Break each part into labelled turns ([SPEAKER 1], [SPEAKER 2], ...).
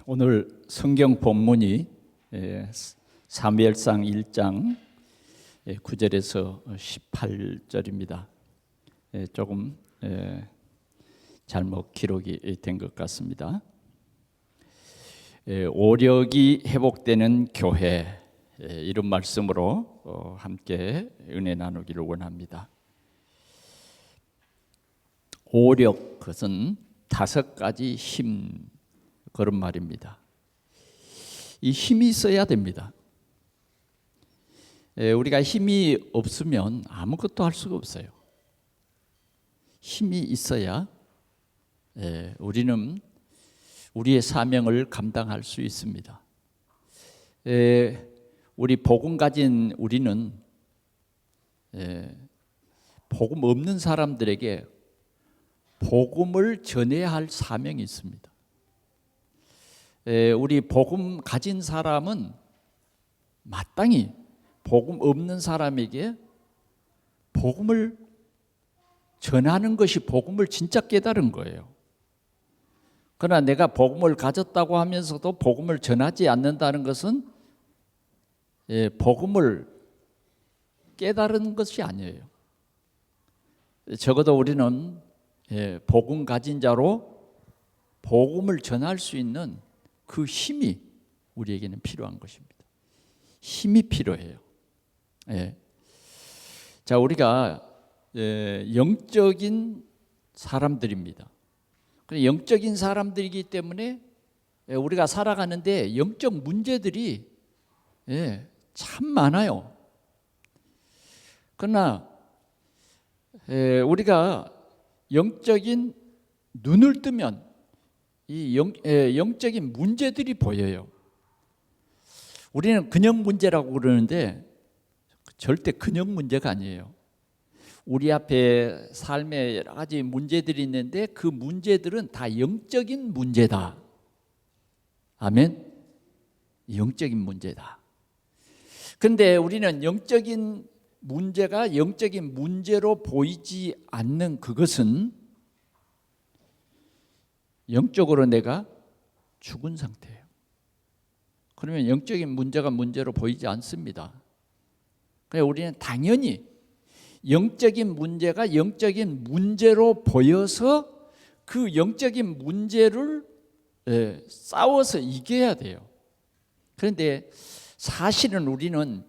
[SPEAKER 1] 오늘 성경 본문이 사무엘상 1장 9절에서 18절입니다. 조금 잘못 기록이 된 것 같습니다. 오력이 회복되는 교회, 이런 말씀으로 함께 은혜 나누기를 원합니다. 오력, 그것은 5가지 힘, 그런 말입니다. 이 힘이 있어야 됩니다. 우리가 힘이 없으면 아무것도 할 수가 없어요. 힘이 있어야 우리는 우리의 사명을 감당할 수 있습니다. 우리 복음 가진 우리는 복음 없는 사람들에게 복음을 전해야 할 사명이 있습니다. 우리 복음 가진 사람은 마땅히 복음 없는 사람에게 복음을 전하는 것이 복음을 진짜 깨달은 거예요. 그러나 내가 복음을 가졌다고 하면서도 복음을 전하지 않는다는 것은 복음을 깨달은 것이 아니에요. 적어도 우리는 복음 가진 자로 복음을 전할 수 있는 그 힘이 우리에게는 필요한 것입니다. 힘이 필요해요. 자, 우리가 영적인 사람들입니다. 영적인 사람들이기 때문에 우리가 살아가는데 영적 문제들이 참 많아요. 그러나 우리가 영적인 눈을 뜨면 이 영적인 문제들이 보여요. 우리는 근영 문제라고 그러는데 절대 근영 문제가 아니에요. 우리 앞에 삶에 여러 가지 문제들이 있는데 그 문제들은 다 영적인 문제다. 아멘. 영적인 문제다. 그런데 우리는 영적인 문제가 영적인 문제로 보이지 않는 그것은 영적으로 내가 죽은 상태예요. 그러면 영적인 문제가 문제로 보이지 않습니다. 그래서 우리는 당연히 영적인 문제가 영적인 문제로 보여서 그 영적인 문제를 싸워서 이겨야 돼요. 그런데 사실은 우리는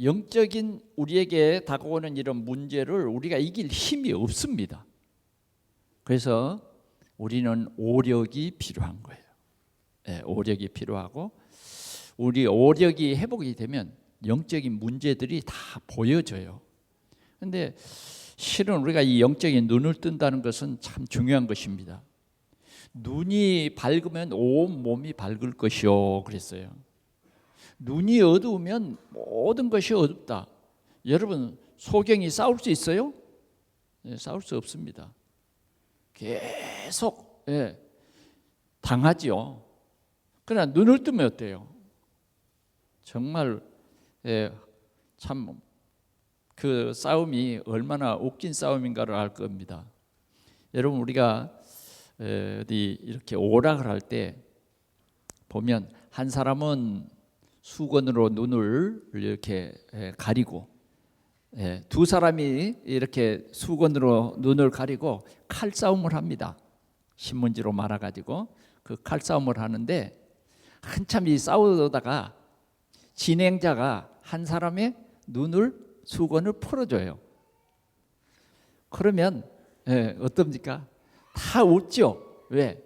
[SPEAKER 1] 영적인 우리에게 다가오는 이런 문제를 우리가 이길 힘이 없습니다. 그래서 우리는 오력이 필요한 거예요. 오력이 필요하고 우리 오력이 회복이 되면 영적인 문제들이 다 보여져요. 그런데 실은 우리가 이 영적인 눈을 뜬다는 것은 참 중요한 것입니다. 눈이 밝으면 온 몸이 밝을 것이요 그랬어요. 눈이 어두우면 모든 것이 어둡다. 여러분, 소경이 싸울 수 있어요? 싸울 수 없습니다. 계속 당하지요. 그러나 눈을 뜨면 어때요? 정말 참 그 싸움이 얼마나 웃긴 싸움인가를 알 겁니다. 여러분, 우리가 어디 이렇게 오락을 할 때 보면 한 사람은 수건으로 눈을 이렇게 가리고 두 사람이 이렇게 수건으로 눈을 가리고 칼싸움을 합니다. 신문지로 말아가지고 그 칼싸움을 하는데 한참 이 싸우다가 진행자가 한 사람의 눈을 수건을 풀어줘요. 그러면 어떻습니까? 다 웃죠. 왜?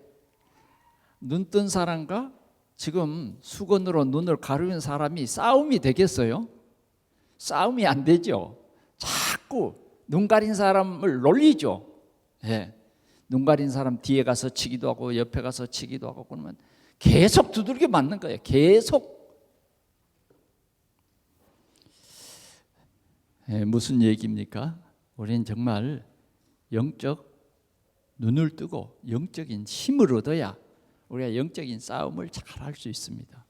[SPEAKER 1] 눈 뜬 사람과 지금 수건으로 눈을 가리는 사람이 싸움이 되겠어요? 싸움이 안 되죠. 자꾸 눈 가린 사람을 놀리죠. 눈 가린 사람 뒤에 가서 치기도 하고 옆에 가서 치기도 하고 그러면 계속 두들겨 맞는 거예요. 계속. 무슨 얘기입니까? 우리는 정말 영적 눈을 뜨고 영적인 힘을 얻어야 우리가 영적인 싸움을 잘 할 수 있습니다.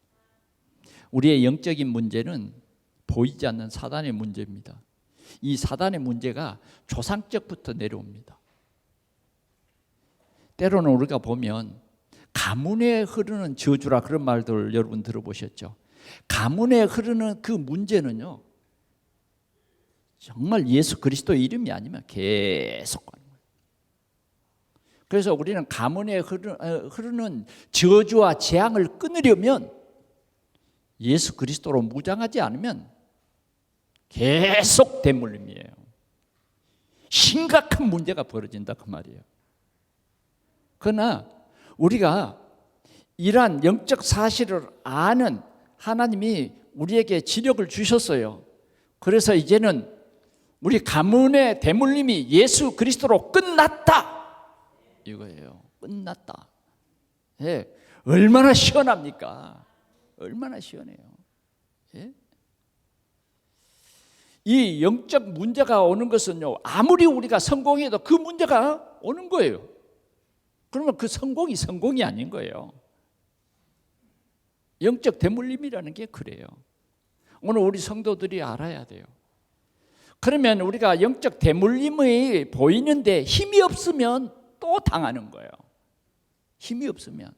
[SPEAKER 1] 우리의 영적인 문제는 보이지 않는 사단의 문제입니다. 이 사단의 문제가 조상적부터 내려옵니다. 때로는 우리가 보면 가문에 흐르는 저주라 그런 말들 여러분 들어보셨죠? 가문에 흐르는 그 문제는요, 정말 예수 그리스도의 이름이 아니면 계속 가는 거예요. 그래서 우리는 가문에 흐르는 저주와 재앙을 끊으려면 예수 그리스도로 무장하지 않으면 계속 대물림이에요. 심각한 문제가 벌어진다 그 말이에요. 그러나 우리가 이러한 영적 사실을 아는 하나님이 우리에게 지력을 주셨어요. 그래서 이제는 우리 가문의 대물림이 예수 그리스도로 끝났다 이거예요. 끝났다. 예, 얼마나 시원합니까? 얼마나 시원해요. 예? 이 영적 문제가 오는 것은요, 아무리 우리가 성공해도 그 문제가 오는 거예요. 그러면 그 성공이 아닌 거예요. 영적 대물림이라는 게 그래요. 오늘 우리 성도들이 알아야 돼요. 그러면 우리가 영적 대물림이 보이는데 힘이 없으면 또 당하는 거예요. 힘이 없으면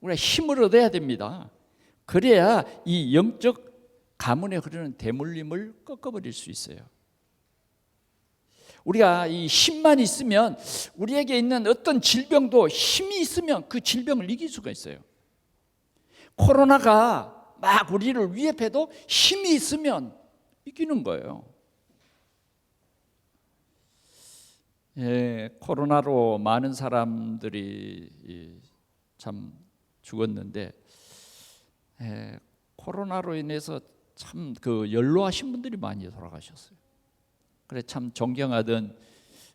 [SPEAKER 1] 우리가 힘을 얻어야 됩니다. 그래야 이 영적 가문에 흐르는 대물림을 꺾어버릴 수 있어요. 우리가 이 힘만 있으면, 우리에게 있는 어떤 질병도 힘이 있으면 그 질병을 이길 수가 있어요. 코로나가 막 우리를 위협해도 힘이 있으면 이기는 거예요. 예, 코로나로 많은 사람들이 참 죽었는데, 코로나로 인해서 참 그 연로하신 분들이 많이 돌아가셨어요. 그래 참 존경하던,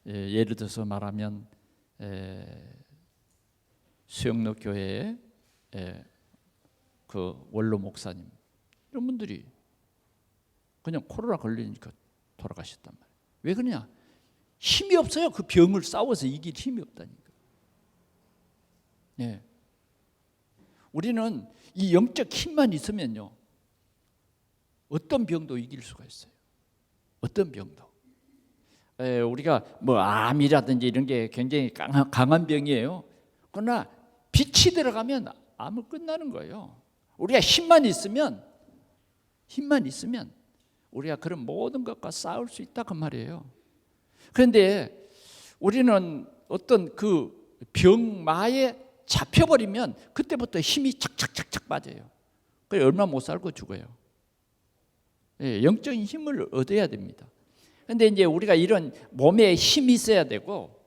[SPEAKER 1] 예를 들어서 말하면 수영로 교회의 그 원로 목사님, 이런 분들이 그냥 코로나 걸리니까 돌아가셨단 말이에요. 왜 그러냐? 힘이 없어요. 그 병을 싸워서 이길 힘이 없다니까. 예. 우리는 이 영적 힘만 있으면요, 어떤 병도 이길 수가 있어요. 어떤 병도. 우리가 뭐 암이라든지 이런 게 굉장히 강한 병이에요. 그러나 빛이 들어가면 암은 끝나는 거예요. 우리가 힘만 있으면 우리가 그런 모든 것과 싸울 수 있다 그 말이에요. 그런데 우리는 어떤 그 병마에 잡혀버리면 그때부터 힘이 착착착착 빠져요. 그래서 얼마 못 살고 죽어요. 영적인 힘을 얻어야 됩니다. 그런데 이제 우리가 이런 몸에 힘이 있어야 되고,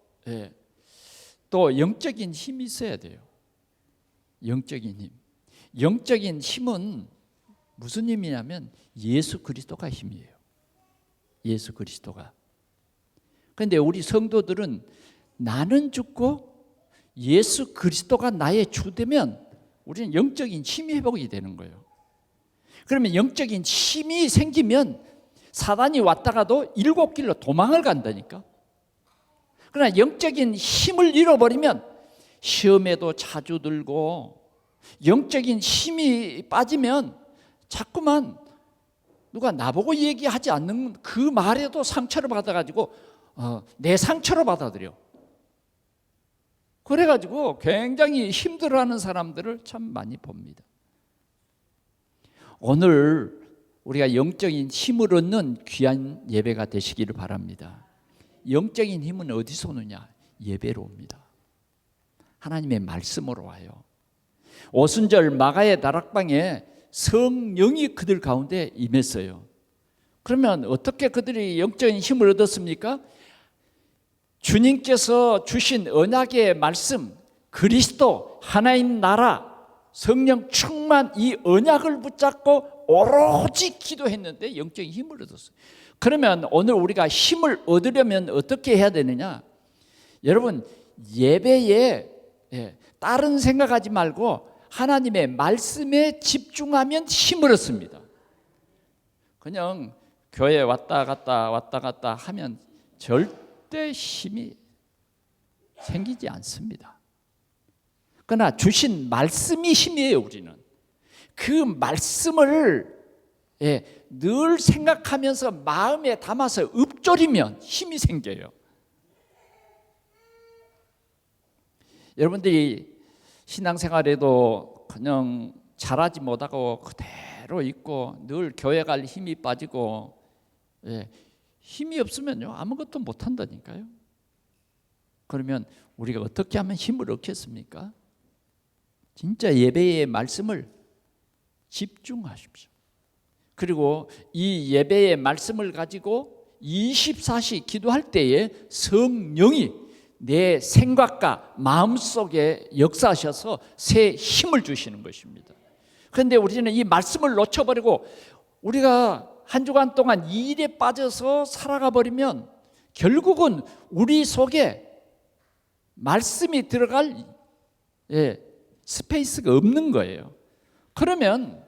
[SPEAKER 1] 또 영적인 힘이 있어야 돼요. 영적인 힘. 영적인 힘은 무슨 힘이냐면 예수 그리스도가 힘이에요. 예수 그리스도가. 그런데 우리 성도들은 나는 죽고 예수 그리스도가 나의 주되면 우리는 영적인 힘이 회복이 되는 거예요. 그러면 영적인 힘이 생기면 사단이 왔다가도 7길로 도망을 간다니까. 그러나 영적인 힘을 잃어버리면 시험에도 자주 들고, 영적인 힘이 빠지면 자꾸만 누가 나보고 얘기하지 않는 그 말에도 상처를 받아가지고 내 상처로 받아들여. 그래가지고 굉장히 힘들어하는 사람들을 참 많이 봅니다. 오늘 우리가 영적인 힘을 얻는 귀한 예배가 되시기를 바랍니다. 영적인 힘은 어디서 오느냐? 예배로 옵니다. 하나님의 말씀으로 와요. 오순절 마가의 다락방에 성령이 그들 가운데 임했어요. 그러면 어떻게 그들이 영적인 힘을 얻었습니까? 주님께서 주신 언약의 말씀, 그리스도, 하나님 나라, 성령 충만, 이 언약을 붙잡고 오로지 기도했는데 영적인 힘을 얻었어요. 그러면 오늘 우리가 힘을 얻으려면 어떻게 해야 되느냐? 여러분, 예배에 다른 생각하지 말고 하나님의 말씀에 집중하면 힘을 얻습니다. 그냥 교회 왔다 갔다 하면 절대 힘이 생기지 않습니다. 그러나 주신 말씀이 힘이에요. 우리는 그 말씀을 늘 생각하면서 마음에 담아서 읊조리면 힘이 생겨요. 여러분들이 신앙생활에도 그냥 잘하지 못하고 그대로 있고 늘 교회 갈 힘이 빠지고, 힘이 없으면요 아무것도 못한다니까요. 그러면 우리가 어떻게 하면 힘을 얻겠습니까? 진짜 예배의 말씀을 집중하십시오. 그리고 이 예배의 말씀을 가지고 24시 기도할 때에 성령이 내 생각과 마음속에 역사하셔서 새 힘을 주시는 것입니다. 그런데 우리는 이 말씀을 놓쳐버리고 우리가 한 주간 동안 이 일에 빠져서 살아가 버리면 결국은 우리 속에 말씀이 들어갈 스페이스가 없는 거예요. 그러면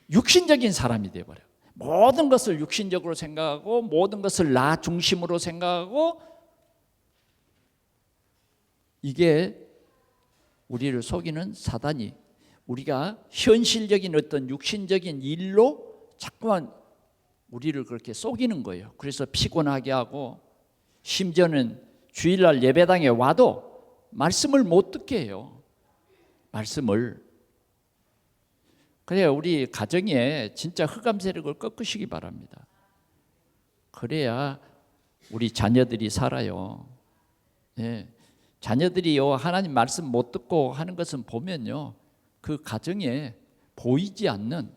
[SPEAKER 1] 육신적인 사람이 되어버려요. 모든 것을 육신적으로 생각하고 모든 것을 나 중심으로 생각하고, 이게 우리를 속이는 사단이 우리가 현실적인 어떤 육신적인 일로 자꾸만 우리를 그렇게 속이는 거예요. 그래서 피곤하게 하고, 심지어는 주일날 예배당에 와도 말씀을 못 듣게 해요. 말씀을. 그래야 우리 가정에 진짜 흑암 세력을 꺾으시기 바랍니다. 그래야 우리 자녀들이 살아요. 자녀들이요 하나님 말씀 못 듣고 하는 것은 보면요 그 가정에 보이지 않는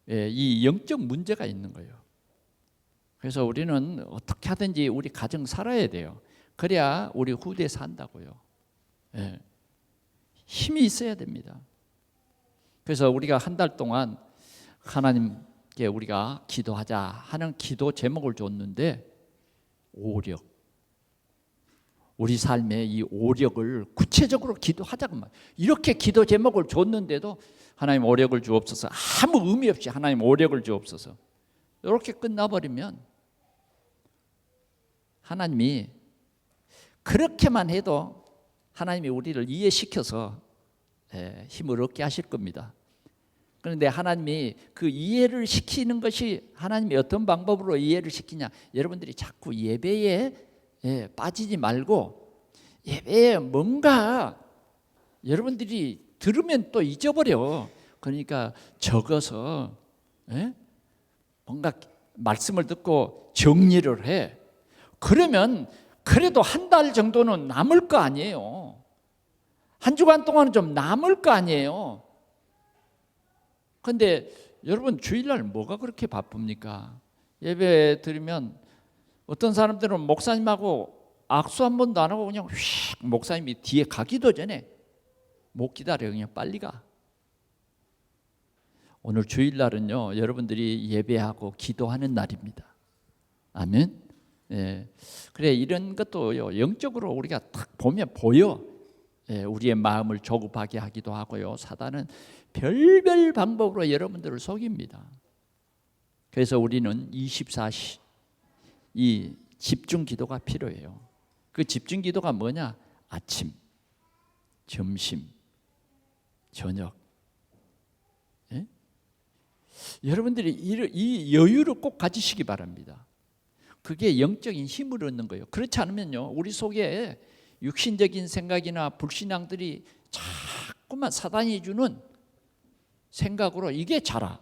[SPEAKER 1] 이 영적 문제가 있는 거예요. 그래서 우리는 어떻게 하든지 우리 가정 살아야 돼요. 그래야 우리 후대 산다고요. 힘이 있어야 됩니다. 그래서 우리가 한 달 동안 하나님께 우리가 기도하자 하는 기도 제목을 줬는데, 오력. 우리 삶에 이 오력을 구체적으로 기도하자고 말. 이렇게 기도 제목을 줬는데도 하나님 오력을 주옵소서, 아무 의미 없이 하나님 오력을 주옵소서, 이렇게 끝나버리면 하나님이 그렇게만 해도 하나님이 우리를 이해시켜서 힘을 얻게 하실 겁니다. 그런데 하나님이 그 이해를 시키는 것이, 하나님이 어떤 방법으로 이해를 시키냐, 여러분들이 자꾸 예배에 빠지지 말고, 예배에 뭔가 여러분들이 들으면 또 잊어버려. 그러니까 적어서 뭔가 말씀을 듣고 정리를 해. 그러면 그래도 한 달 정도는 남을 거 아니에요. 한 주간 동안은 좀 남을 거 아니에요. 그런데 여러분 주일날 뭐가 그렇게 바쁩니까? 예배 드리면 어떤 사람들은 목사님하고 악수 한 번도 안 하고 그냥 휙 목사님이 뒤에 가기도 전에 못 기다려, 그냥 빨리 가. 오늘 주일날은요 여러분들이 예배하고 기도하는 날입니다. 아멘. 그래, 이런 것도요 영적으로 우리가 딱 보면 보여. 우리의 마음을 조급하게 하기도 하고요. 사단은 별별 방법으로 여러분들을 속입니다. 그래서 우리는 24시 이 집중 기도가 필요해요. 그 집중 기도가 뭐냐? 아침, 점심, 저녁. 여러분들이 이 여유를 꼭 가지시기 바랍니다. 그게 영적인 힘을 얻는 거예요. 그렇지 않으면요 우리 속에 육신적인 생각이나 불신앙들이 자꾸만 사단이 주는 생각으로 이게 자라.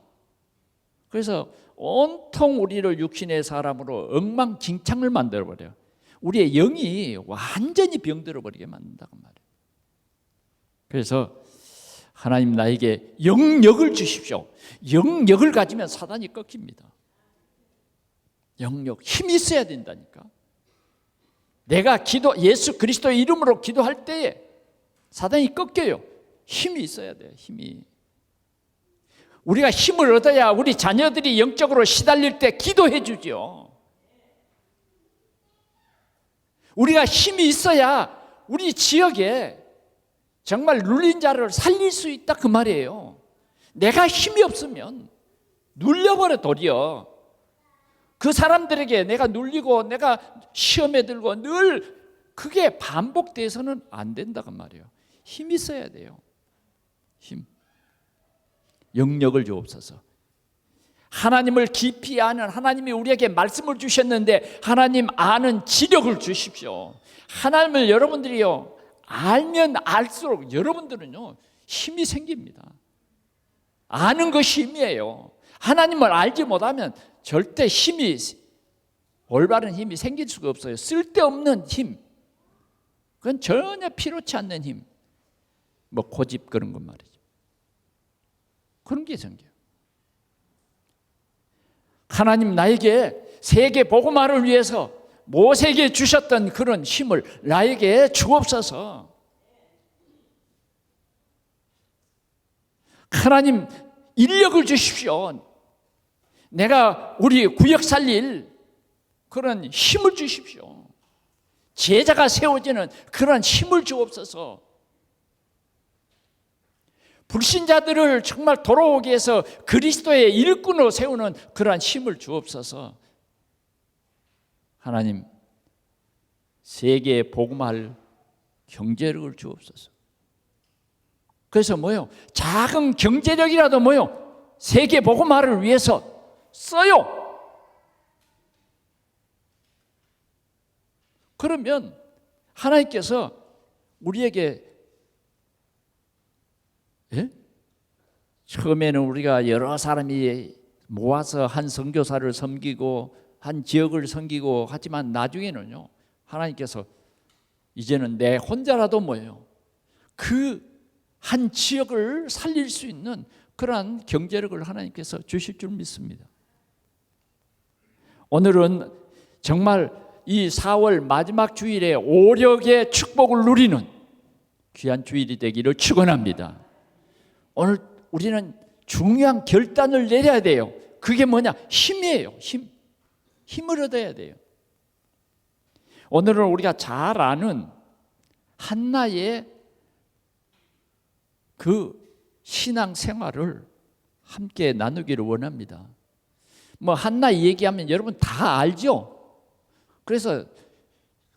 [SPEAKER 1] 그래서 온통 우리를 육신의 사람으로 엉망진창을 만들어버려요. 우리의 영이 완전히 병들어버리게 만든다고 말이에요. 그래서 하나님 나에게 영력을 주십시오. 영력을 가지면 사단이 꺾입니다. 영력, 힘이 있어야 된다니까. 내가 예수 그리스도의 이름으로 기도할 때에 사단이 꺾여요. 힘이 있어야 돼요. 힘이. 우리가 힘을 얻어야 우리 자녀들이 영적으로 시달릴 때 기도해 주죠. 우리가 힘이 있어야 우리 지역에 정말 눌린 자를 살릴 수 있다 그 말이에요. 내가 힘이 없으면 눌려버려 도리어. 그 사람들에게 내가 눌리고 내가 시험에 들고 늘 그게 반복돼서는 안 된다고 말이에요. 힘이 있어야 돼요. 힘. 영력을 주옵소서. 하나님을 깊이 아는, 하나님이 우리에게 말씀을 주셨는데 하나님 아는 지력을 주십시오. 하나님을 여러분들이요 알면 알수록 여러분들은요 힘이 생깁니다. 아는 것이 힘이에요. 하나님을 알지 못하면 절대 올바른 힘이 생길 수가 없어요. 쓸데없는 힘, 그건 전혀 필요치 않는 힘, 뭐 고집 그런 것 말이죠. 그런 게 생겨요. 하나님 나에게 세계 복음화를 위해서 모세에게 주셨던 그런 힘을 나에게 주옵소서. 하나님 인력을 주십시오. 내가 우리 구역 살릴 그런 힘을 주십시오. 제자가 세워지는 그런 힘을 주옵소서. 불신자들을 정말 돌아오게 해서 그리스도의 일꾼으로 세우는 그러한 힘을 주옵소서. 하나님 세계에 복음할 경제력을 주옵소서. 그래서 뭐요? 작은 경제력이라도 뭐요? 세계 복음화를 위해서 써요. 그러면 하나님께서 우리에게 처음에는 우리가 여러 사람이 모아서 한 선교사를 섬기고 한 지역을 섬기고 하지만 나중에는요 하나님께서 이제는 내 혼자라도 뭐예요? 그 한 지역을 살릴 수 있는 그러한 경제력을 하나님께서 주실 줄 믿습니다. 오늘은 정말 이 4월 마지막 주일에 오력의 축복을 누리는 귀한 주일이 되기를 축원합니다. 오늘 우리는 중요한 결단을 내려야 돼요. 그게 뭐냐? 힘이에요. 힘을 얻어야 돼요. 오늘은 우리가 잘 아는 한나의 그 신앙 생활을 함께 나누기를 원합니다. 뭐 한나 얘기하면 여러분 다 알죠? 그래서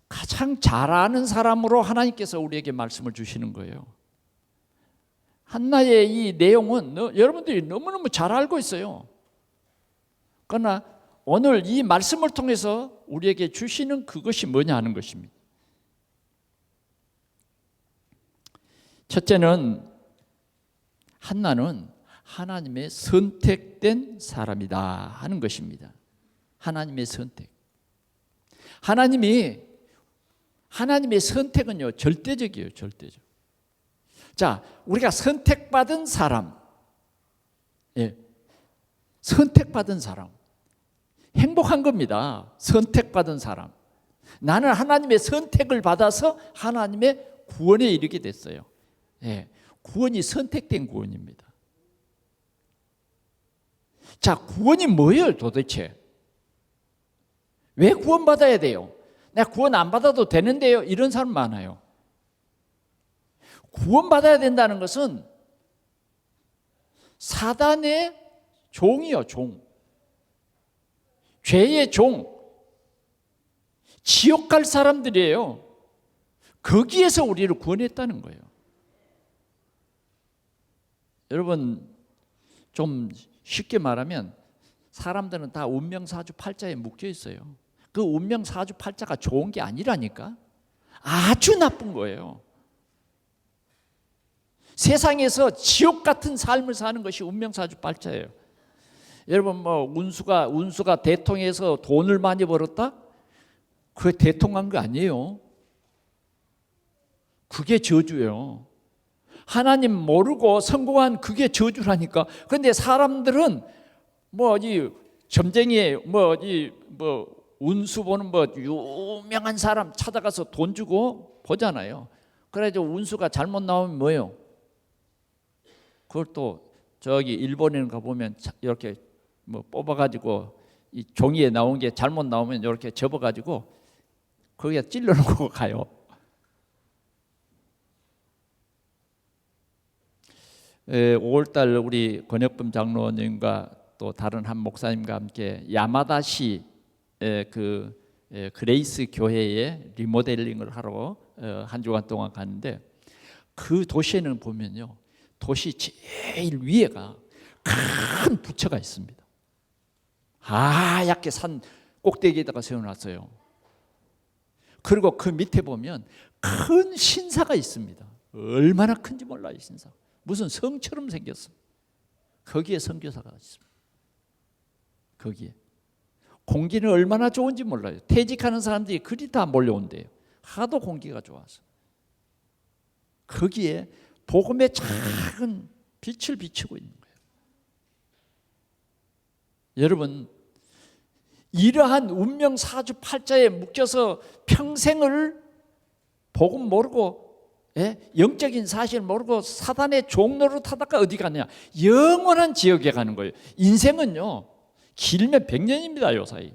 [SPEAKER 1] 가장 잘 아는 사람으로 하나님께서 우리에게 말씀을 주시는 거예요. 한나의 이 내용은 여러분들이 너무너무 잘 알고 있어요. 그러나 오늘 이 말씀을 통해서 우리에게 주시는 그것이 뭐냐 하는 것입니다. 첫째는 한나는 하나님의 선택된 사람이다 하는 것입니다. 하나님의 선택. 하나님의 선택은요 절대적이에요. 절대적. 자, 우리가 선택받은 사람, 선택받은 사람, 행복한 겁니다. 선택받은 사람. 나는 하나님의 선택을 받아서 하나님의 구원에 이르게 됐어요. 구원이 선택된 구원입니다. 자, 구원이 뭐예요 도대체? 왜 구원받아야 돼요? 내가 구원 안 받아도 되는데요? 이런 사람 많아요. 구원받아야 된다는 것은 사단의 종이요, 종. 죄의 종. 지옥 갈 사람들이에요. 거기에서 우리를 구원했다는 거예요. 여러분, 좀 쉽게 말하면 사람들은 다 운명사주팔자에 묶여 있어요. 그 운명사주팔자가 좋은 게 아니라니까. 아주 나쁜 거예요. 세상에서 지옥 같은 삶을 사는 것이 운명사주팔자예요. 여러분 뭐 운수가 대통해서 돈을 많이 벌었다? 그게 대통한 거 아니에요. 그게 저주예요. 하나님 모르고 성공한 그게 저주라니까. 그런데 사람들은 이 점쟁이 운수 보는 유명한 사람 찾아가서 돈 주고 보잖아요. 그래서 운수가 잘못 나오면 뭐예요? 그걸 또 저기 일본에 가보면 이렇게 뽑아가지고 이 종이에 나온 게 잘못 나오면 이렇게 접어가지고 거기에 찔러놓고 가요. 5월달 우리 권혁범 장로님과 또 다른 한 목사님과 함께 야마다시 그레이스 교회에 리모델링을 하러 한 주간 동안 갔는데 그 도시에는 보면요, 도시 제일 위에가 큰 부처가 있습니다. 하얗게 산 꼭대기에다가 세워놨어요. 그리고 그 밑에 보면 큰 신사가 있습니다. 얼마나 큰지 몰라요. 신사 무슨 성처럼 생겼어. 거기에 선교사가 있습니다. 거기에 공기는 얼마나 좋은지 몰라요. 퇴직하는 사람들이 그리 다 몰려온대요. 하도 공기가 좋아서. 거기에 복음의 작은 빛을 비추고 있는 거예요. 여러분, 이러한 운명 사주팔자에 묶여서 평생을 복음 모르고 영적인 사실 모르고 사단의 종로를 타다가 어디 가냐? 영원한 지옥에 가는 거예요. 인생은요 길면 100년입니다. 요사이.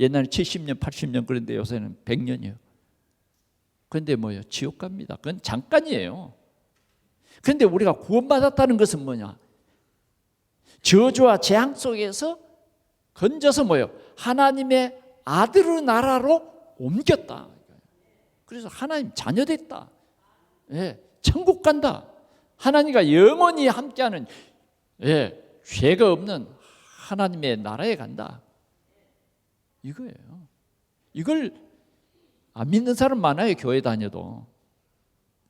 [SPEAKER 1] 옛날에 70년 80년 그런데 요새는 100년이에요. 그런데 뭐예요? 지옥 갑니다. 그건 잠깐이에요. 그런데 우리가 구원받았다는 것은 뭐냐? 저주와 재앙 속에서 건져서 뭐예요? 하나님의 아들의 나라로 옮겼다. 그래서 하나님 자녀 됐다. 천국 간다. 하나님과 영원히 함께하는 죄가 없는 하나님의 나라에 간다. 이거예요. 이걸 안 믿는 사람 많아요. 교회 다녀도.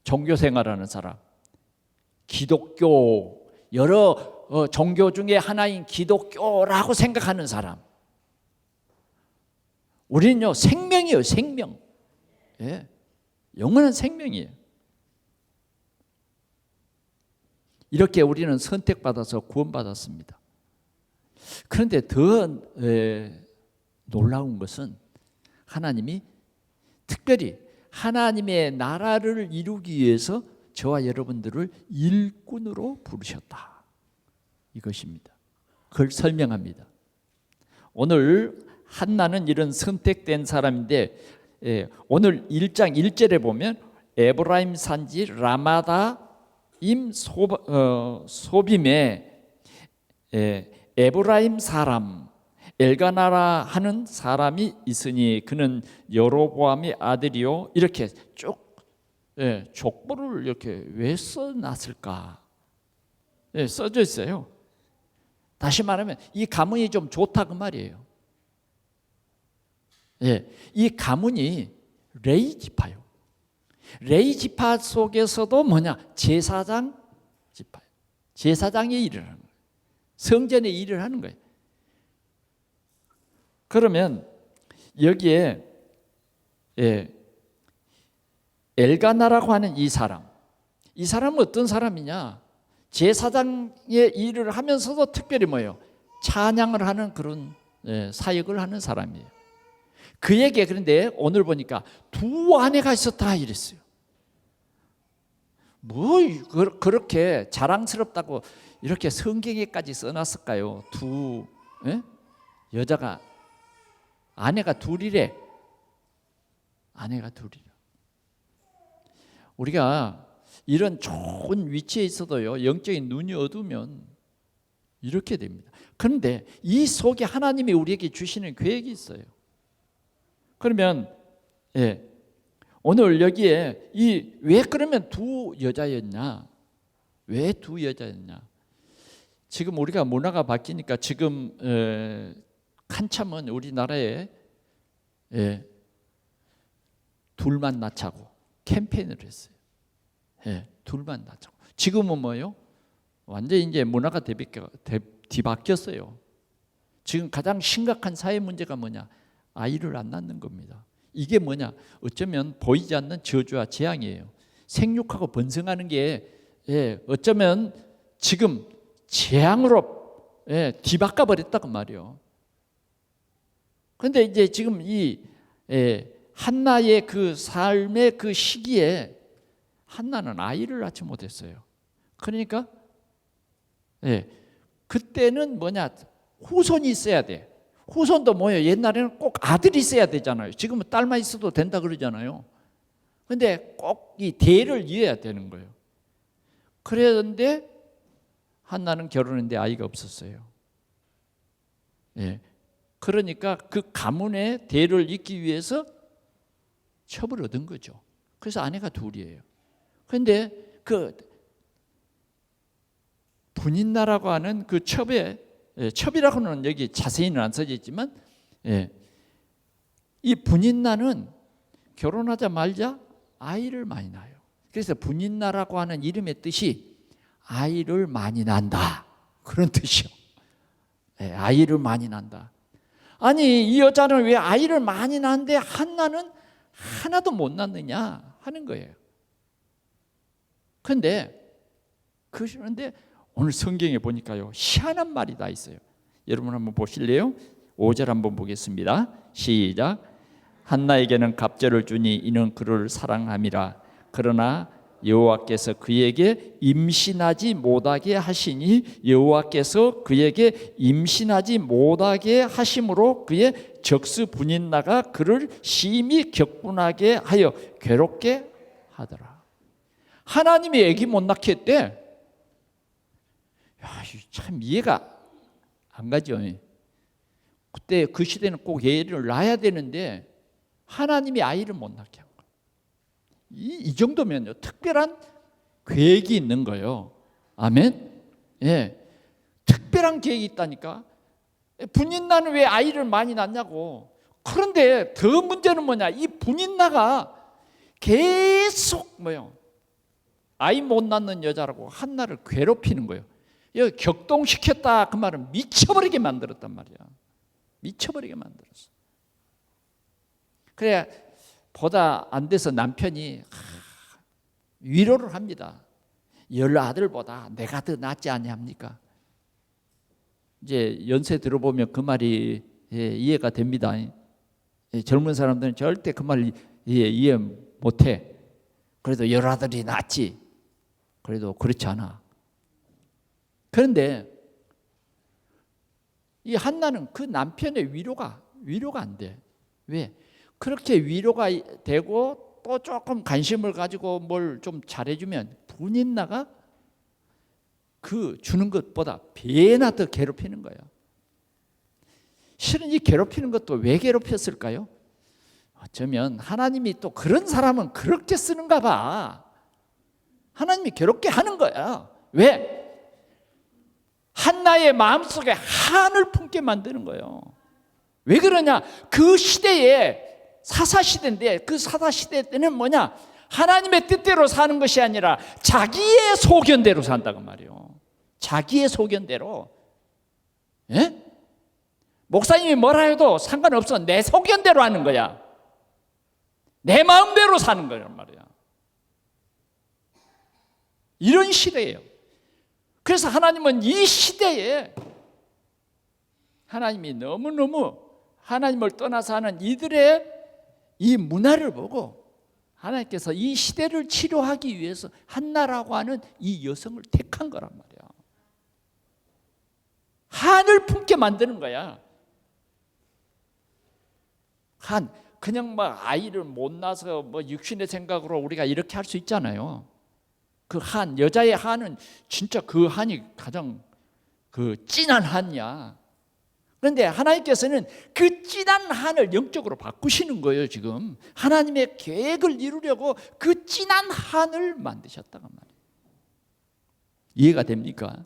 [SPEAKER 1] 종교 생활하는 사람. 기독교 여러 종교 중에 하나인 기독교라고 생각하는 사람. 우리는요 생명이에요. 생명. 영원한 생명이에요. 이렇게 우리는 선택받아서 구원받았습니다. 그런데 더 놀라운 것은 하나님이 특별히 하나님의 나라를 이루기 위해서 저와 여러분들을 일꾼으로 부르셨다. 이것입니다. 그걸 설명합니다. 오늘 한나는 이런 선택된 사람인데 오늘 1장 1절에 보면 에브라임 산지 라마다임 소빔에 에브라임 사람 엘가나라 하는 사람이 있으니 그는 여로보암의 아들이요. 이렇게 쭉 족보를 이렇게 왜 써놨을까? 써져 있어요. 다시 말하면 이 가문이 좀 좋다 그 말이에요. 이 가문이 레위 지파요. 레위 지파 속에서도 뭐냐? 제사장 지파예요. 제사장의 일을 하는 거예요. 성전의 일을 하는 거예요. 그러면 여기에 엘가나라고 하는 이 사람은 어떤 사람이냐? 제사장의 일을 하면서도 특별히 뭐예요? 찬양을 하는 그런 사역을 하는 사람이에요. 그에게 그런데 오늘 보니까 두 아내가 있었다 이랬어요. 뭐 그렇게 자랑스럽다고 이렇게 성경에까지 써놨을까요? 두 여자가 아내가 둘이래. 아내가 둘이래. 우리가 이런 좋은 위치에 있어도요 영적인 눈이 어두우면 이렇게 됩니다. 그런데 이 속에 하나님이 우리에게 주시는 계획이 있어요. 그러면 오늘 여기에 왜 그러면 두 여자였냐? 왜 두 여자였냐? 지금 우리가 문화가 바뀌니까 지금 한참은 우리나라에 둘만 낳자고 캠페인을 했어요. 둘만 낳자고. 지금은 뭐요? 완전히 이제 문화가 뒤바뀌었어요. 지금 가장 심각한 사회 문제가 뭐냐? 아이를 안 낳는 겁니다. 이게 뭐냐? 어쩌면 보이지 않는 저주와 재앙이에요. 생육하고 번성하는 게 어쩌면 지금 재앙으로 뒤바꿔 버렸다고 말이에요. 그런데 이제 지금 이 한나의 그 삶의 그 시기에 한나는 아이를 낳지 못했어요. 그러니까 그때는 뭐냐? 후손이 있어야 돼. 후손도 뭐예요? 옛날에는 꼭 아들이 있어야 되잖아요. 지금은 딸만 있어도 된다 그러잖아요. 그런데 꼭 이 대를 이어야 되는 거예요. 그랬는데 한나는 결혼했는데 아이가 없었어요. 그러니까 그 가문의 대를 잇기 위해서 첩을 얻은 거죠. 그래서 아내가 둘이에요. 그런데 그 분인나라고 하는 그 첩이라고는 여기 자세히는 안 써져 있지만 이 분인나는 결혼하자마자 아이를 많이 낳아요. 그래서 분인나라고 하는 이름의 뜻이 아이를 많이 낳는다, 그런 뜻이요. 네, 아이를 많이 낳는다. 아니, 이 여자는 왜 아이를 많이 낳는데 한나는 하나도 못 낳느냐 하는 거예요. 그런데 오늘 성경에 보니까요, 희한한 말이 다 있어요. 여러분 한번 보실래요? 5절 한번 보겠습니다. 시작. 한나에게는 갑절을 주니 이는 그를 사랑함이라. 그러나 여호와께서 그에게 임신하지 못하게 하시니 여호와께서 그에게 임신하지 못하게 하심으로 그의 적수 분인나가 그를 심히 격분하게 하여 괴롭게 하더라. 하나님이 아기 못 낳게 했대. 참 이해가 안 가죠. 그때 그 시대는 꼭 애를 낳아야 되는데 하나님이 아이를 못 낳게 한 거예요. 이 정도면요, 특별한 계획이 있는 거예요. 아멘. 예, 특별한 계획이 있다니까. 분인나는 왜 아이를 많이 낳냐고. 그런데 더 문제는 뭐냐, 이 분인나가 계속 아이 못 낳는 여자라고 한나를 괴롭히는 거예요. 여기 격동시켰다 그 말은 미쳐버리게 만들었단 말이야. 미쳐버리게 만들었어. 그래 보다 안 돼서 남편이 위로를 합니다. 열 아들보다 내가 더 낫지 않냐합니까? 이제 연세 들어보면 그 말이 이해가 됩니다. 젊은 사람들은 절대 그 말 이해 못해. 그래도 열 아들이 낫지. 그래도 그렇지 않아. 그런데 이 한나는 그 남편의 위로가 안 돼. 왜? 그렇게 위로가 되고 또 조금 관심을 가지고 뭘 좀 잘해주면 분인나가 그 주는 것보다 배나 더 괴롭히는 거예요. 실은 이 괴롭히는 것도 왜 괴롭혔을까요? 어쩌면 하나님이 또 그런 사람은 그렇게 쓰는가 봐. 하나님이 괴롭게 하는 거야. 왜? 한나의 마음속에 한을 품게 만드는 거예요. 왜 그러냐? 그 시대에 사사시대인데 그 사사시대 때는 뭐냐? 하나님의 뜻대로 사는 것이 아니라 자기의 소견대로 산다고 말이에요. 자기의 소견대로. 예? 목사님이 뭐라 해도 상관없어. 내 소견대로 하는 거야. 내 마음대로 사는 거란 말이야. 이런 시대예요. 그래서 하나님은 이 시대에 하나님이 너무너무 하나님을 떠나서 하는 이들의 이 문화를 보고 하나님께서 이 시대를 치료하기 위해서 한나라고 하는 이 여성을 택한 거란 말이야. 한을 품게 만드는 거야. 그냥 막 아이를 못 낳아서 육신의 생각으로 우리가 이렇게 할 수 있잖아요. 그 여자의 한은 진짜 그 한이 가장 그 진한 한이야. 그런데 하나님께서는 그 진한 한을 영적으로 바꾸시는 거예요. 지금 하나님의 계획을 이루려고 그 진한 한을 만드셨다고 말이에요. 이해가 됩니까?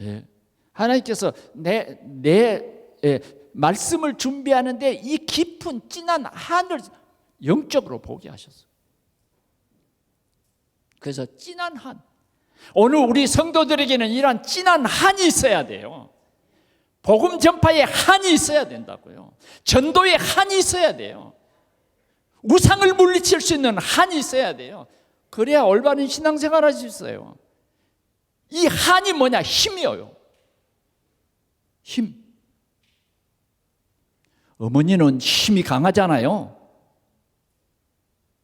[SPEAKER 1] 예. 하나님께서 내 말씀을 준비하는데 이 깊은 진한 한을 영적으로 보게 하셨어요. 그래서 진한 한, 오늘 우리 성도들에게는 이러한 진한 한이 있어야 돼요. 복음 전파의 한이 있어야 된다고요. 전도의 한이 있어야 돼요. 우상을 물리칠 수 있는 한이 있어야 돼요. 그래야 올바른 신앙생활 할 수 있어요. 이 한이 뭐냐? 힘이에요. 힘. 어머니는 힘이 강하잖아요.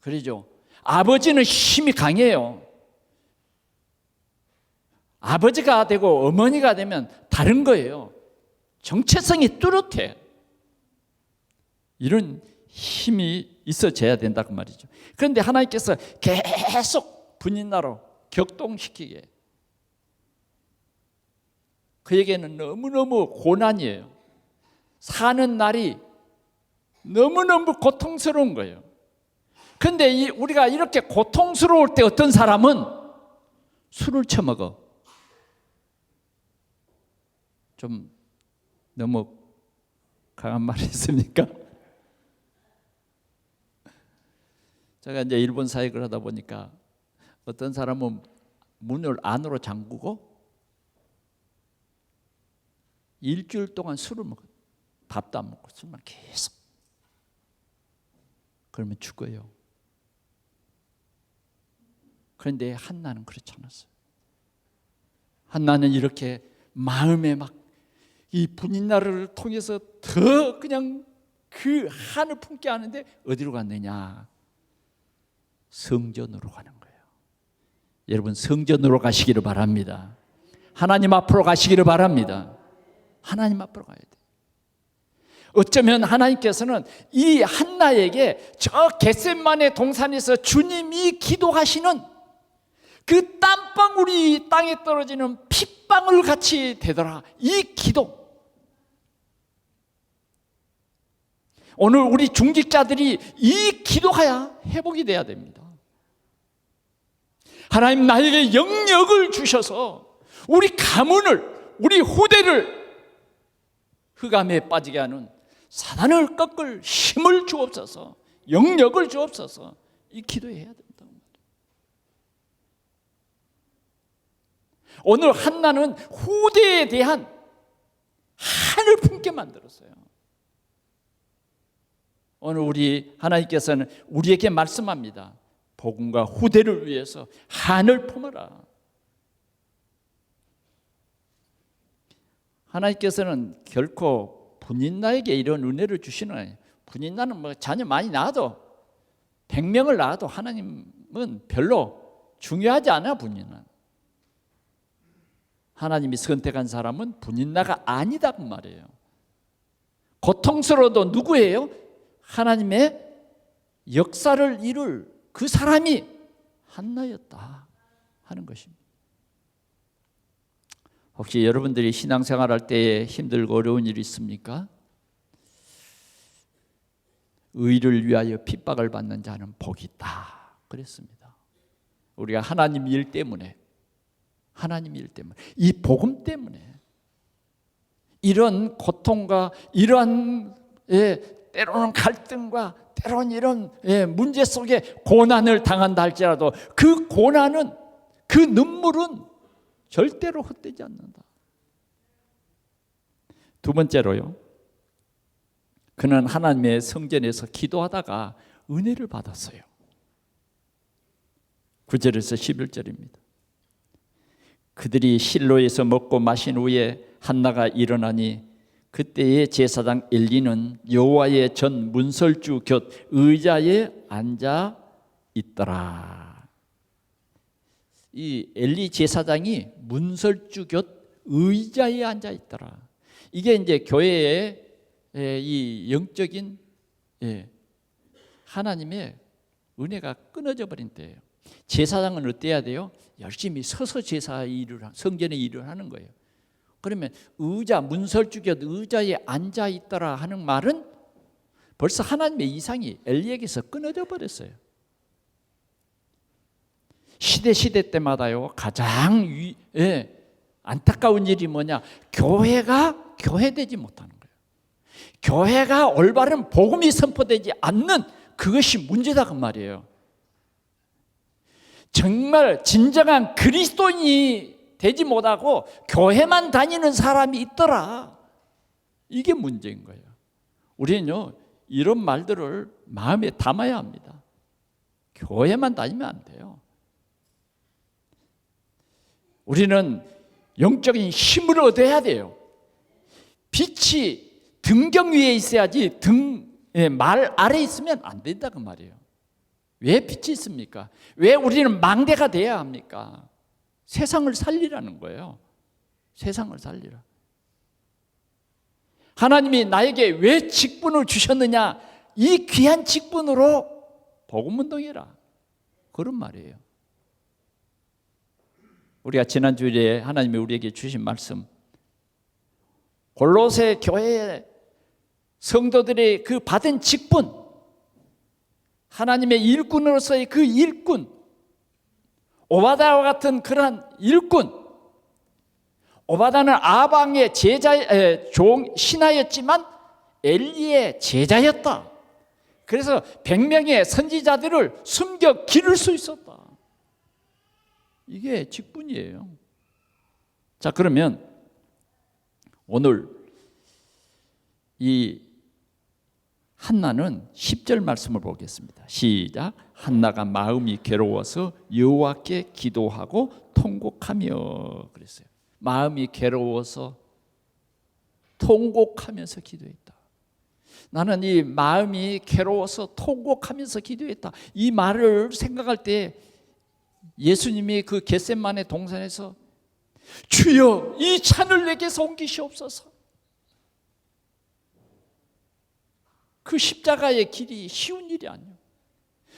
[SPEAKER 1] 그러죠. 아버지는 힘이 강해요. 아버지가 되고 어머니가 되면 다른 거예요. 정체성이 뚜렷해. 이런 힘이 있어져야 된다고 말이죠. 그런데 하나님께서 계속 분인나로 격동시키게, 그에게는 너무너무 고난이에요. 사는 날이 너무너무 고통스러운 거예요. 그런데 우리가 이렇게 고통스러울 때 어떤 사람은 술을 처먹어. 좀 너무 강한 말 했습니까? 제가 이제 일본 사역을 하다 보니까 어떤 사람은 문을 안으로 잠그고 일주일 동안 술을 먹어요. 밥도 안 먹고 술만 계속. 그러면 죽어요. 그런데 한나는 그렇지 않았어요. 한나는 이렇게 마음에 막 이 분인나를 통해서 더 그냥 그 한을 품게 하는데 어디로 갔느냐? 성전으로 가는 거예요. 여러분, 성전으로 가시기를 바랍니다. 하나님 앞으로 가시기를 바랍니다. 하나님 앞으로 가야 돼요. 어쩌면 하나님께서는 이 한나에게 저 겟세마네 동산에서 주님이 기도하시는 그 땀방울이 땅에 떨어지는 핏방울 같이 되더라. 이 기도. 오늘 우리 중직자들이 이 기도하야 회복이 돼야 됩니다. 하나님 나에게 영역을 주셔서 우리 가문을, 우리 후대를 흑암에 빠지게 하는 사단을 꺾을 힘을 주옵소서, 영역을 주옵소서. 이 기도해야 된다. 오늘 한나는 후대에 대한 한을 품게 만들었어요. 오늘 우리 하나님께서는 우리에게 말씀합니다. 복음과 후대를 위해서 한을 품어라. 하나님께서는 결코 분인나에게 이런 은혜를 주시는 거예요. 분인나는 뭐 자녀 많이 낳아도 100명을 낳아도 하나님은 별로 중요하지 않아. 분인나는 하나님이 선택한 사람은 분인나가 아니다 그 말이에요. 고통스러워도 누구예요? 하나님의 역사를 이룰 그 사람이 한나였다 하는 것입니다. 혹시 여러분들이 신앙생활할 때에 힘들고 어려운 일이 있습니까? 의를 위하여 핍박을 받는 자는 복이 있다 그랬습니다. 우리가 하나님 일 때문에, 하나님 일 때문에, 이 복음 때문에 이런 고통과 이러한 때로는 갈등과 때로는 이런 문제 속에 고난을 당한다 할지라도 그 고난은, 그 눈물은 절대로 헛되지 않는다. 두 번째로요, 그는 하나님의 성전에서 기도하다가 은혜를 받았어요. 9절에서 11절입니다. 그들이 실로에서 먹고 마신 후에 한나가 일어나니 그때의 제사장 엘리는 여호와의 전 문설주 곁 의자에 앉아 있더라. 이 엘리 제사장이 문설주 곁 의자에 앉아 있더라. 이게 이제 교회의 이 영적인 하나님의 은혜가 끊어져 버린 때예요. 제사장은 어때야 돼요? 열심히 서서 제사 일을, 성전의 일을 하는 거예요. 그러면 의자, 문설주 곁 의자에 앉아 있더라 하는 말은 벌써 하나님의 이상이 엘리에게서 끊어져 버렸어요. 시대 때마다요, 가장 안타까운 일이 뭐냐? 교회가 교회되지 못하는 거예요. 교회가 올바른 복음이 선포되지 않는 그것이 문제다 그 말이에요. 정말 진정한 그리스도인이 되지 못하고 교회만 다니는 사람이 있더라. 이게 문제인 거예요. 우리는요, 이런 말들을 마음에 담아야 합니다. 교회만 다니면 안 돼요. 우리는 영적인 힘을 얻어야 돼요. 빛이 등경 위에 있어야지 말 아래에 있으면 안 된다 그 말이에요. 왜 빛이 있습니까? 왜 우리는 망대가 돼야 합니까? 세상을 살리라는 거예요. 세상을 살리라. 하나님이 나에게 왜 직분을 주셨느냐? 이 귀한 직분으로 복음 운동해라. 그런 말이에요. 우리가 지난 주일에 하나님이 우리에게 주신 말씀, 골로새 교회의 성도들의 그 받은 직분, 하나님의 일꾼으로서의 그 일꾼, 오바다와 같은 그러한 일꾼. 오바다는 아방의 신하였지만 엘리의 제자였다. 그래서 100명의 선지자들을 숨겨 기를 수 있었다. 이게 직분이에요. 자, 그러면 오늘 이 한나는 10절 말씀을 보겠습니다. 시작. 한나가 마음이 괴로워서 여호와께 기도하고 통곡하며 그랬어요. 마음이 괴로워서 통곡하면서 기도했다. 나는 이 마음이 괴로워서 통곡하면서 기도했다. 이 말을 생각할 때 예수님이 그 겟세마네 동산에서 주여 이 잔을 내게서 옮기시옵소서. 그 십자가의 길이 쉬운 일이 아니에요.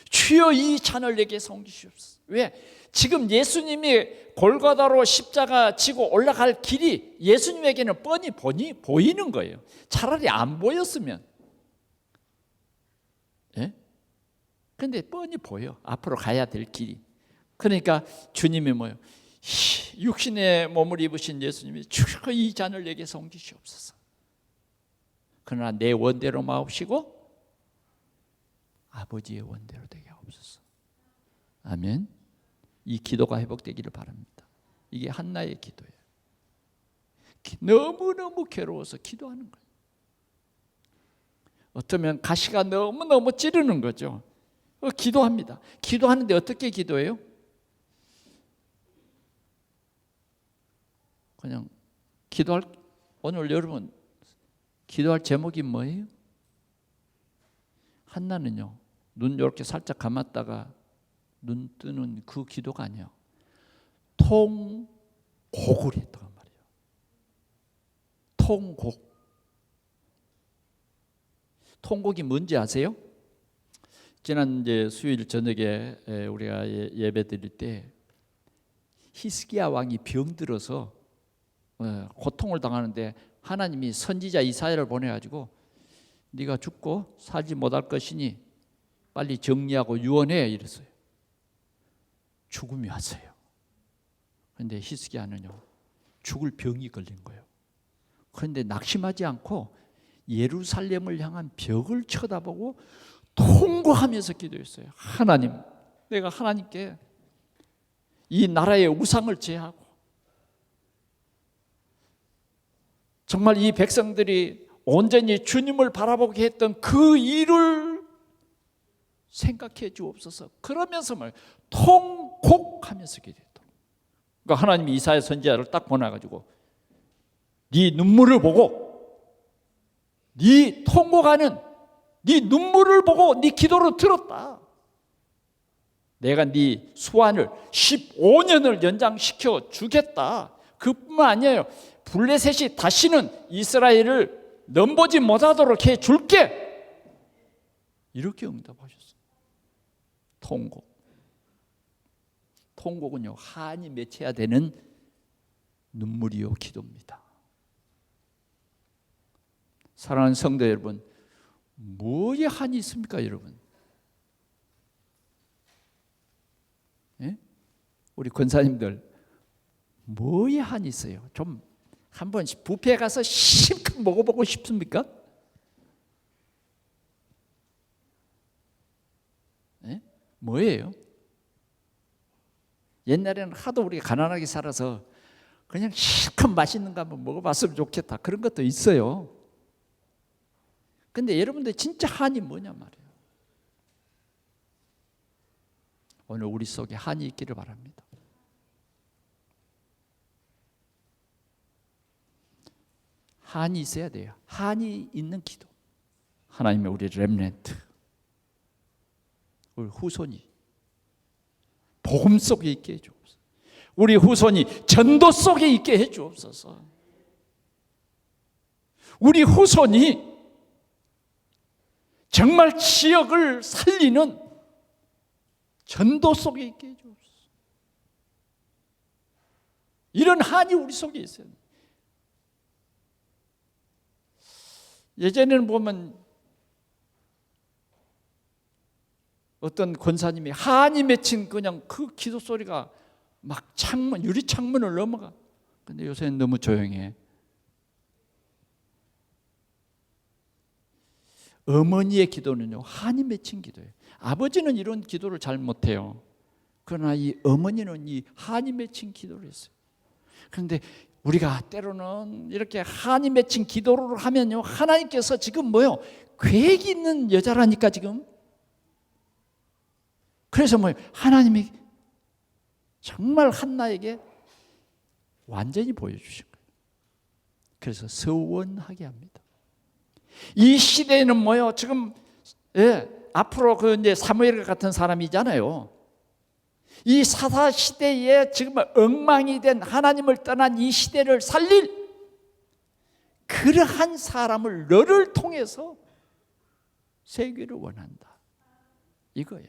[SPEAKER 1] 주여 이 잔을 내게서 옮기시옵소서. 왜? 지금 예수님이 골고다로 십자가 지고 올라갈 길이 예수님에게는 뻔히 보이는 거예요. 차라리 안 보였으면. 예? 근데 뻔히 보여. 앞으로 가야 될 길이. 그러니까 주님이 뭐예요? 육신의 몸을 입으신 예수님이 주여 이 잔을 내게서 옮기시옵소서. 그러나 내 원대로 마옵시고 아버지의 원대로 되게 하옵소서. 아멘. 이 기도가 회복되기를 바랍니다. 이게 한나의 기도예요. 너무너무 괴로워서 기도하는 거예요. 어쩌면 가시가 너무너무 찌르는 거죠. 기도합니다. 기도하는데 어떻게 기도해요? 그냥 오늘 여러분 기도할 제목이 뭐예요? 한나는요, 눈 이렇게 살짝 감았다가 눈 뜨는 그 기도가 아니에요. 통곡을 했단 말이에요. 통곡. 통곡이 뭔지 아세요? 지난 이제 수요일 저녁에 우리가 예배 드릴 때 히스기야 왕이 병들어서 고통을 당하는데 하나님이 선지자 이사야를 보내가지고 네가 죽고 살지 못할 것이니 빨리 정리하고 유언해 이랬어요. 죽음이 왔어요. 그런데 히스기야는요 죽을 병이 걸린 거예요. 그런데 낙심하지 않고 예루살렘을 향한 벽을 쳐다보고 통곡하면서 기도했어요. 하나님, 내가 하나님께 이 나라의 우상을 제하고 정말 이 백성들이 온전히 주님을 바라보게 했던 그 일을 생각해 주옵소서. 그러면서 말 통곡하면서 기도했다. 그러니까 하나님이 이사야 선지자를 딱 보내가지고 네 눈물을 보고 네 통곡하는 네 눈물을 보고 네 기도를 들었다. 내가 네 수완을 15년을 연장시켜 주겠다. 그뿐만 아니에요. 블레셋이 다시는 이스라엘을 넘보지 못하도록 해 줄게. 이렇게 응답하셨어요. 통곡. 통곡은요 한이 맺혀야 되는 눈물이요 기도입니다. 사랑하는 성도 여러분, 뭐에 한이 있습니까, 여러분? 예? 우리 권사님들 뭐에 한이 있어요? 좀 한번 뷔페에 가서 실컷 먹어보고 싶습니까? 예? 뭐예요? 옛날에는 하도 우리가 가난하게 살아서 그냥 실컷 맛있는 거 한번 먹어봤으면 좋겠다 그런 것도 있어요. 근데 여러분들 진짜 한이 뭐냐 말이에요. 오늘 우리 속에 한이 있기를 바랍니다. 한이 있어야 돼요. 한이 있는 기도. 하나님의 우리 렘넌트, 우리 후손이 복음 속에 있게 해주옵소서. 우리 후손이 전도 속에 있게 해주옵소서. 우리 후손이 정말 지역을 살리는 전도 속에 있게 해주옵소서. 이런 한이 우리 속에 있어요. 예전에는 보면 어떤 권사님이 한이 맺힌 그냥 그 기도 소리가 막 창문, 유리 창문을 넘어가. 근데 요새는 너무 조용해. 어머니의 기도는요, 한이 맺힌 기도예요. 아버지는 이런 기도를 잘 못해요. 그러나 이 어머니는 이 한이 맺힌 기도를 했어요. 그런데 우리가 때로는 이렇게 한이 맺힌 기도를 하면요, 하나님께서 지금 뭐요? 계획이 있는 여자라니까 지금. 그래서 뭐요? 하나님이 정말 한나에게 완전히 보여주신 거예요. 그래서 서원하게 합니다. 이 시대에는 뭐요? 지금 앞으로 그 이제 사무엘 같은 사람이잖아요. 이 사사 시대에 지금 엉망이 된 하나님을 떠난 이 시대를 살릴 그러한 사람을 너를 통해서 세기를 원한다. 이거예요.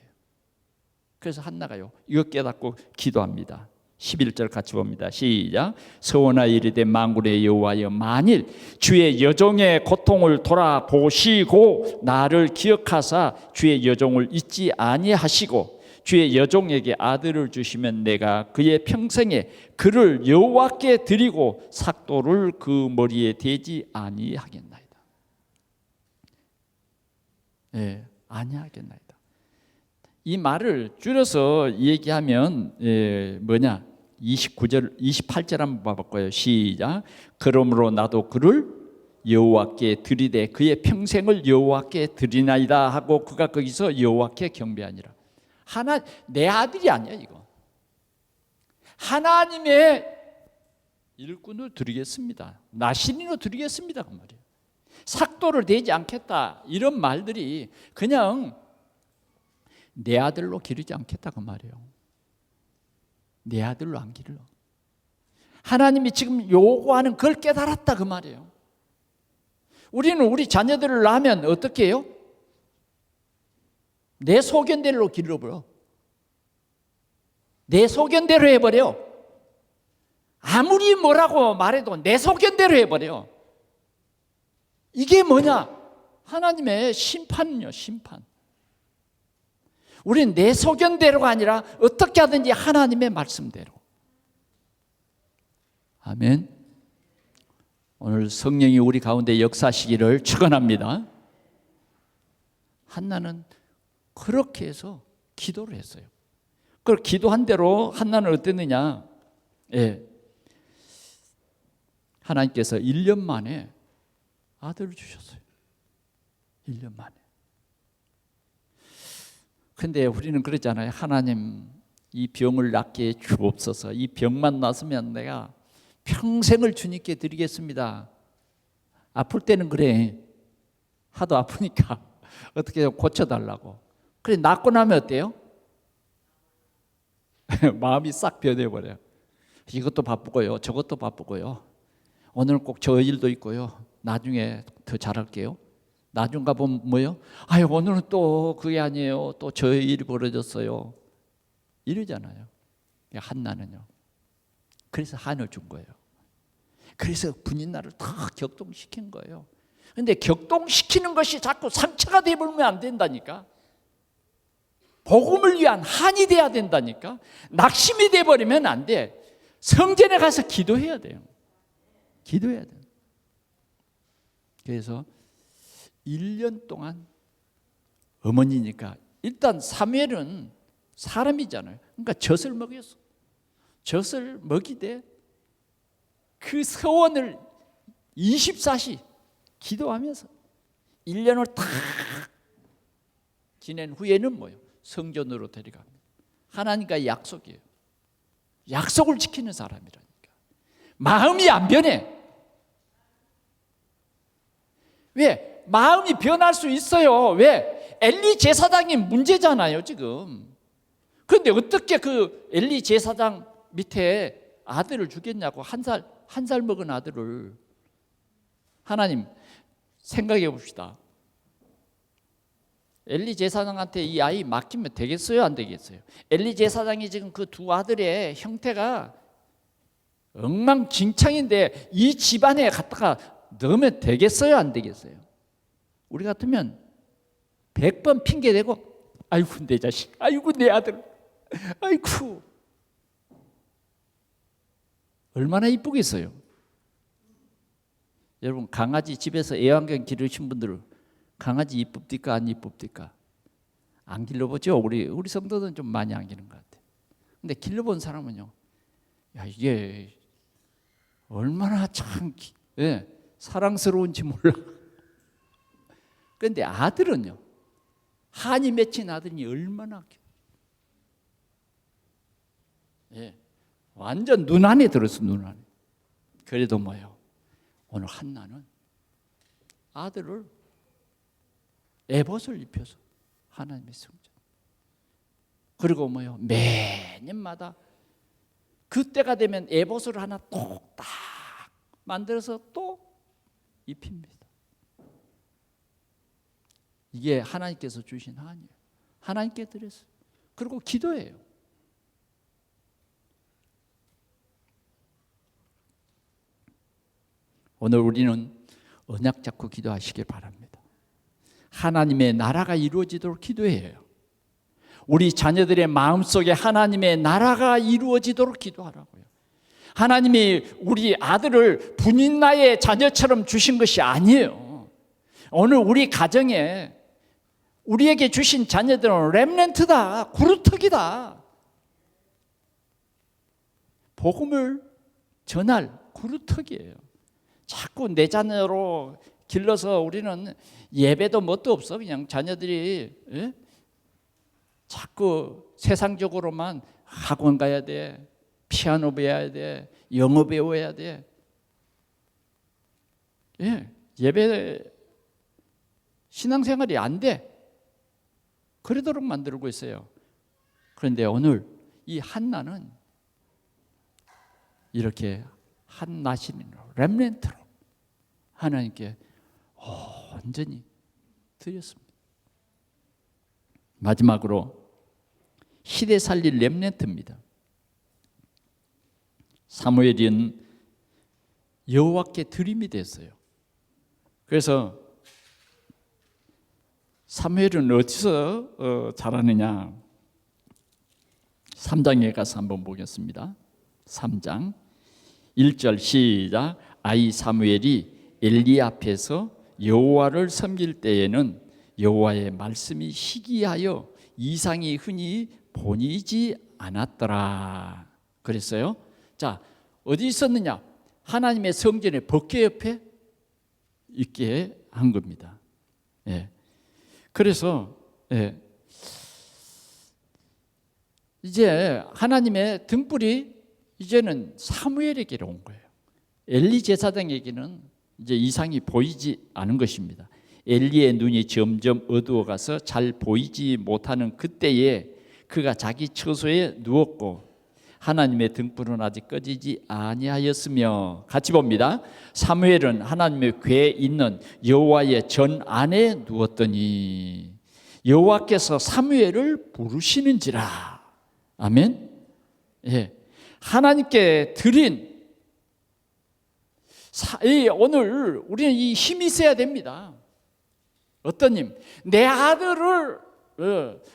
[SPEAKER 1] 그래서 한나가요, 이거 깨닫고 기도합니다. 11절 같이 봅니다. 시작. 서원하 이르되 만군의 여호와여, 만일 주의 여종의 고통을 돌아보시고 나를 기억하사 주의 여종을 잊지 아니하시고 주의 여종에게 아들을 주시면 내가 그의 평생에 그를 여호와께 드리고 삭도를 그 머리에 대지 아니하겠나이다. 아니하겠나이다. 이 말을 줄여서 얘기하면 뭐냐? 29절, 28절 한번 봐볼까요? 시작. 그러므로 나도 그를 여호와께 드리되 그의 평생을 여호와께 드리나이다 하고 그가 거기서 여호와께 경배하니라. 내 아들이 아니야 이거. 하나님의 일꾼을 드리겠습니다. 나신인으로 드리겠습니다 그 말이에요. 삭도를 대지 않겠다 이런 말들이 그냥 내 아들로 기르지 않겠다 그 말이에요. 내 아들로 안 기르러. 하나님이 지금 요구하는 그걸 깨달았다 그 말이에요. 우리는 우리 자녀들을 낳으면 어떻게 해요? 내 소견대로 길러버려. 내 소견대로 해버려. 아무리 뭐라고 말해도 내 소견대로 해버려. 이게 뭐냐? 하나님의 심판은요, 심판. 우리는 내 소견대로가 아니라 어떻게 하든지 하나님의 말씀대로. 아멘. 오늘 성령이 우리 가운데 역사하시기를 축원합니다. 한나는 그렇게 해서 기도를 했어요. 그걸 기도한 대로 한나는 어땠느냐? 하나님께서 1년 만에 아들을 주셨어요. 1년 만에. 근데 우리는 그러잖아요. 하나님, 이 병을 낫게 주옵소서. 이 병만 낫으면 내가 평생을 주님께 드리겠습니다. 아플 때는 그래. 하도 아프니까 어떻게 고쳐달라고. 그래, 낫고 나면 어때요? 마음이 싹 변해버려요. 이것도 바쁘고요, 저것도 바쁘고요. 오늘 꼭 저 일도 있고요. 나중에 더 잘할게요. 나중 가보면 뭐요? 아유, 오늘은 또 그게 아니에요. 또 저 일이 벌어졌어요. 이러잖아요. 한나는요. 그래서 한을 준 거예요. 그래서 분인나를 다 격동시킨 거예요. 근데 격동시키는 것이 자꾸 상처가 되버리면 안 된다니까. 복음을 위한 한이 돼야 된다니까. 낙심이 돼버리면 안 돼. 성전에 가서 기도해야 돼요. 기도해야 돼요. 그래서 1년 동안 어머니니까 일단 사무엘은 사람이잖아요. 그러니까 젖을 먹였어. 젖을 먹이되 그 서원을 24시 기도하면서 1년을 탁 지낸 후에는 뭐예요? 성전으로 데려갑니다. 하나님과의 약속이에요. 약속을 지키는 사람이라니까. 마음이 안 변해. 왜? 마음이 변할 수 있어요. 왜? 엘리 제사장이 문제잖아요 지금. 그런데 어떻게 그 엘리 제사장 밑에 아들을 주겠냐고. 한 살 먹은 아들을. 하나님 생각해 봅시다. 엘리 제사장한테 이 아이 맡기면 되겠어요, 안 되겠어요? 엘리 제사장이 지금 그 두 아들의 형태가 엉망진창인데 이 집안에 갖다가 넣으면 되겠어요, 안 되겠어요? 우리 같으면 100번 핑계대고 아이고 내 자식, 아이고 내 아들, 아이고 얼마나 이쁘겠어요. 여러분 강아지 집에서 애완견 기르신 분들은 강아지 이쁩니까 안 이쁩니까? 안 길러보죠. 우리 성도들은 좀 많이 안 기르는 것 같아요. 근데 길러본 사람은요, 야 이게 얼마나 참 사랑스러운지 몰라. 그런데 아들은요, 한이 맺힌 아들이 얼마나 완전 눈 안에 들었어, 눈 안에. 그래도 뭐요, 오늘 한나는 아들을 에봇을 입혀서 하나님의 성전, 그리고 뭐요, 매년마다 그때가 되면 에봇을 하나 똑딱 만들어서 또 입힙니다. 이게 하나님께서 주신 한이에요. 하나님께 드렸어요. 그리고 기도해요. 오늘 우리는 언약 잡고 기도하시길 바랍니다. 하나님의 나라가 이루어지도록 기도해요. 우리 자녀들의 마음속에 하나님의 나라가 이루어지도록 기도하라고요. 하나님이 우리 아들을 분인나의 자녀처럼 주신 것이 아니에요. 오늘 우리 가정에 우리에게 주신 자녀들은 렘넌트다, 구루터기다. 복음을 전할 구루터기예요. 자꾸 내 자녀로 길러서 우리는 예배도 뭣도 없어. 그냥 자녀들이 자꾸 세상적으로만 학원 가야 돼, 피아노 배워야 돼, 영어 배워야 돼. 예배 신앙생활이 안 돼. 그러도록 만들고 있어요. 그런데 오늘 이 한나는 이렇게 한나시민으로, 렘넌트로 하나님께 완전히 드렸습니다. 마지막으로 시대 살릴 렘넌트입니다. 사무엘은 여호와께 드림이 됐어요. 그래서 사무엘은 어디서 자라느냐? 3장에 가서 한번 보겠습니다. 3장 1절 시작. 아이 사무엘이 엘리 앞에서 여호와를 섬길 때에는 여호와의 말씀이 희귀하여 이상이 흔히 보이지 않았더라. 그랬어요. 자, 어디 있었느냐? 하나님의 성전의 법궤 옆에 있게 한 겁니다. 그래서 이제 하나님의 등불이 이제는 사무엘에게로 온 거예요. 엘리 제사장에게는 이제 이상이 보이지 않은 것입니다. 엘리의 눈이 점점 어두워가서 잘 보이지 못하는 그때에 그가 자기 처소에 누웠고 하나님의 등불은 아직 꺼지지 아니하였으며, 같이 봅니다. 사무엘은 하나님의 궤에 있는 여호와의 전 안에 누웠더니 여호와께서 사무엘을 부르시는지라. 아멘. 하나님께 드린 오늘 우리는 이 힘이 있어야 됩니다. 어떤 힘? 내 아들을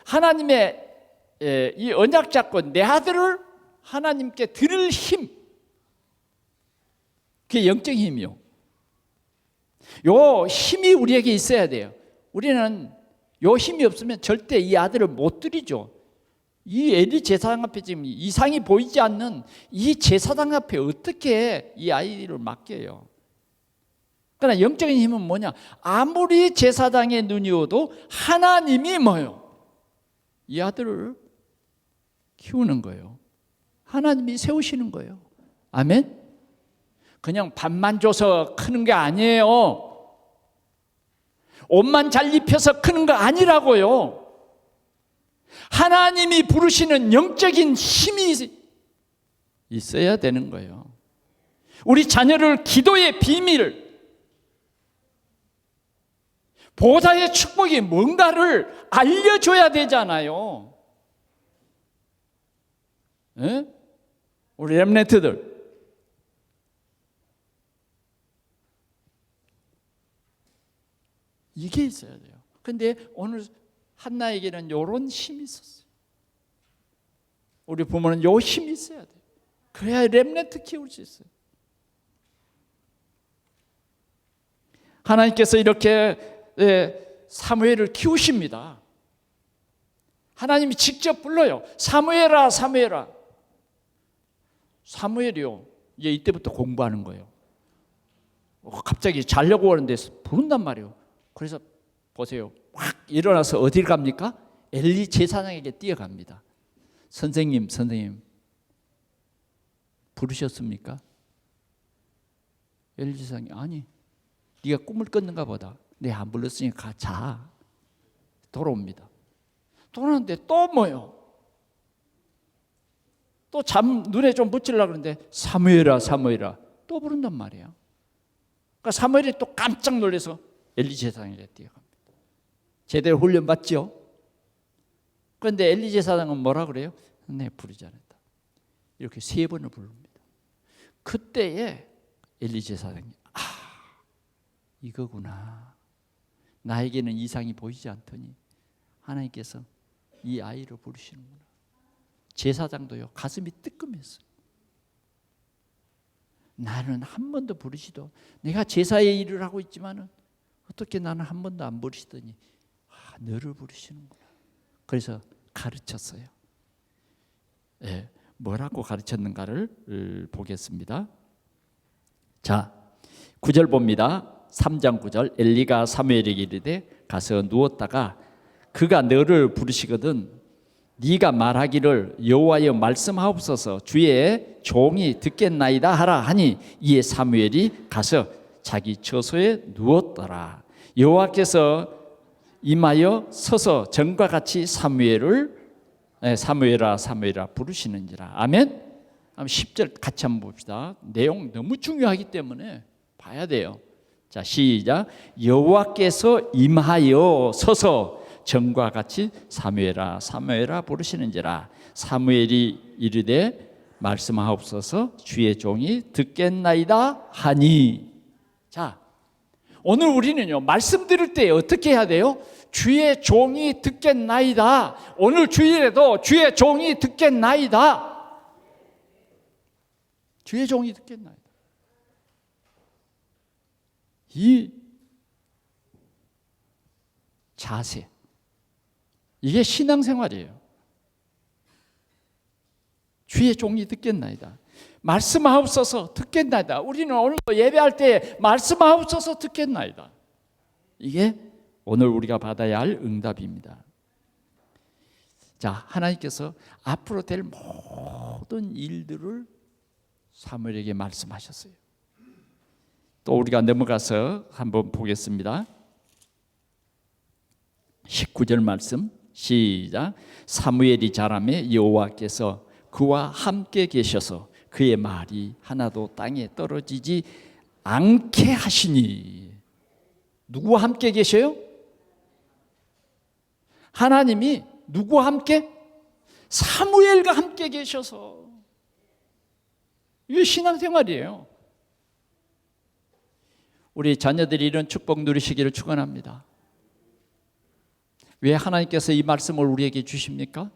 [SPEAKER 1] 하나님의 이 언약 잡고 내 아들을 하나님께 드릴 힘, 그게 영적인 힘이요. 요 힘이 우리에게 있어야 돼요. 우리는 요 힘이 없으면 절대 이 아들을 못 드리죠. 이 엘리 제사장 앞에 지금 이상이 보이지 않는 이 제사장 앞에 어떻게 이 아이를 맡겨요? 그러나 영적인 힘은 뭐냐? 아무리 제사장의 눈이어도 하나님이 뭐요? 이 아들을 키우는 거예요. 하나님이 세우시는 거예요. 아멘? 그냥 밥만 줘서 크는 게 아니에요. 옷만 잘 입혀서 크는 거 아니라고요. 하나님이 부르시는 영적인 힘이 있어야 되는 거예요. 우리 자녀를 기도의 비밀, 보좌의 축복이 뭔가를 알려줘야 되잖아요. 우리 렘넌트들, 이게 있어야 돼요. 근데 오늘 한나에게는 이런 힘이 있었어요. 우리 부모는 이 힘이 있어야 돼요. 그래야 렘넌트 키울 수 있어요. 하나님께서 이렇게 사무엘을 키우십니다. 하나님이 직접 불러요. 사무엘아, 사무엘아. 사무엘이요. 이제 이때부터 공부하는 거예요. 갑자기 자려고 하는데 부른단 말이에요. 그래서 보세요. 확 일어나서 어딜 갑니까? 엘리 제사장에게 뛰어갑니다. 선생님 부르셨습니까? 엘리 제사장이 아니, 네가 꿈을 꿨는가 보다. 내가 안 불렀으니까 자. 돌아옵니다. 돌아오는데 또 뭐요? 또 눈에 좀 붙이려고 그러는데 사무엘아, 사무엘아 또 부른단 말이에요. 그러니까 사무엘이 또 깜짝 놀라서 엘리 제사장에게 뛰어갑니다. 제대로 훈련받죠? 그런데 엘리 제사장은 뭐라 그래요? 네, 부르지 않았다. 이렇게 3번을 부릅니다. 그때에 엘리 제사장이 이거구나. 나에게는 이상이 보이지 않더니 하나님께서 이 아이를 부르시는구나. 제사장도요, 가슴이 뜨끔했어요. 나는 한 번도 부르시도, 내가 제사의 일을 하고 있지만은 어떻게 나는 한 번도 안 부르시더니 너를 부르시는구나. 그래서 가르쳤어요. 예, 뭐라고 가르쳤는가를 보겠습니다. 자, 9절 봅니다. 3장 9절. 엘리가 사무엘에게 이르되 가서 누웠다가 그가 너를 부르시거든 네가 말하기를 여호와여 말씀하옵소서 주의 종이 듣겠나이다 하라 하니 이에 사무엘이 가서 자기 처소에 누웠더라. 여호와께서 임하여 서서 전과 같이 사무엘아 사무엘아 부르시는지라. 아멘. 10절 같이 한번 봅시다. 내용 너무 중요하기 때문에 봐야 돼요. 자, 시작. 여호와께서 임하여 서서 전과 같이 사무엘아 사무엘아 부르시는지라. 사무엘이 이르되 말씀하옵소서 주의 종이 듣겠나이다 하니. 자, 오늘 우리는요 말씀 들을 때 어떻게 해야 돼요? 주의 종이 듣겠나이다. 오늘 주일에도 주의 종이 듣겠나이다. 주의 종이 듣겠나이다. 이 자세, 이게 신앙생활이에요. 주의 종이 듣겠나이다. 말씀하옵소서 듣겠나이다. 우리는 오늘도 예배할 때 말씀하옵소서 듣겠나이다. 이게 오늘 우리가 받아야 할 응답입니다. 자, 하나님께서 앞으로 될 모든 일들을 사무엘에게 말씀하셨어요. 또 우리가 넘어가서 한번 보겠습니다. 19절 말씀 시작. 사무엘이 자라매 여호와께서 그와 함께 계셔서 그의 말이 하나도 땅에 떨어지지 않게 하시니. 누구와 함께 계셔요? 하나님이 누구와 함께? 사무엘과 함께 계셔서. 이게 신앙생활이에요. 우리 자녀들이 이런 축복 누리시기를 축원합니다. 왜 하나님께서 이 말씀을 우리에게 주십니까?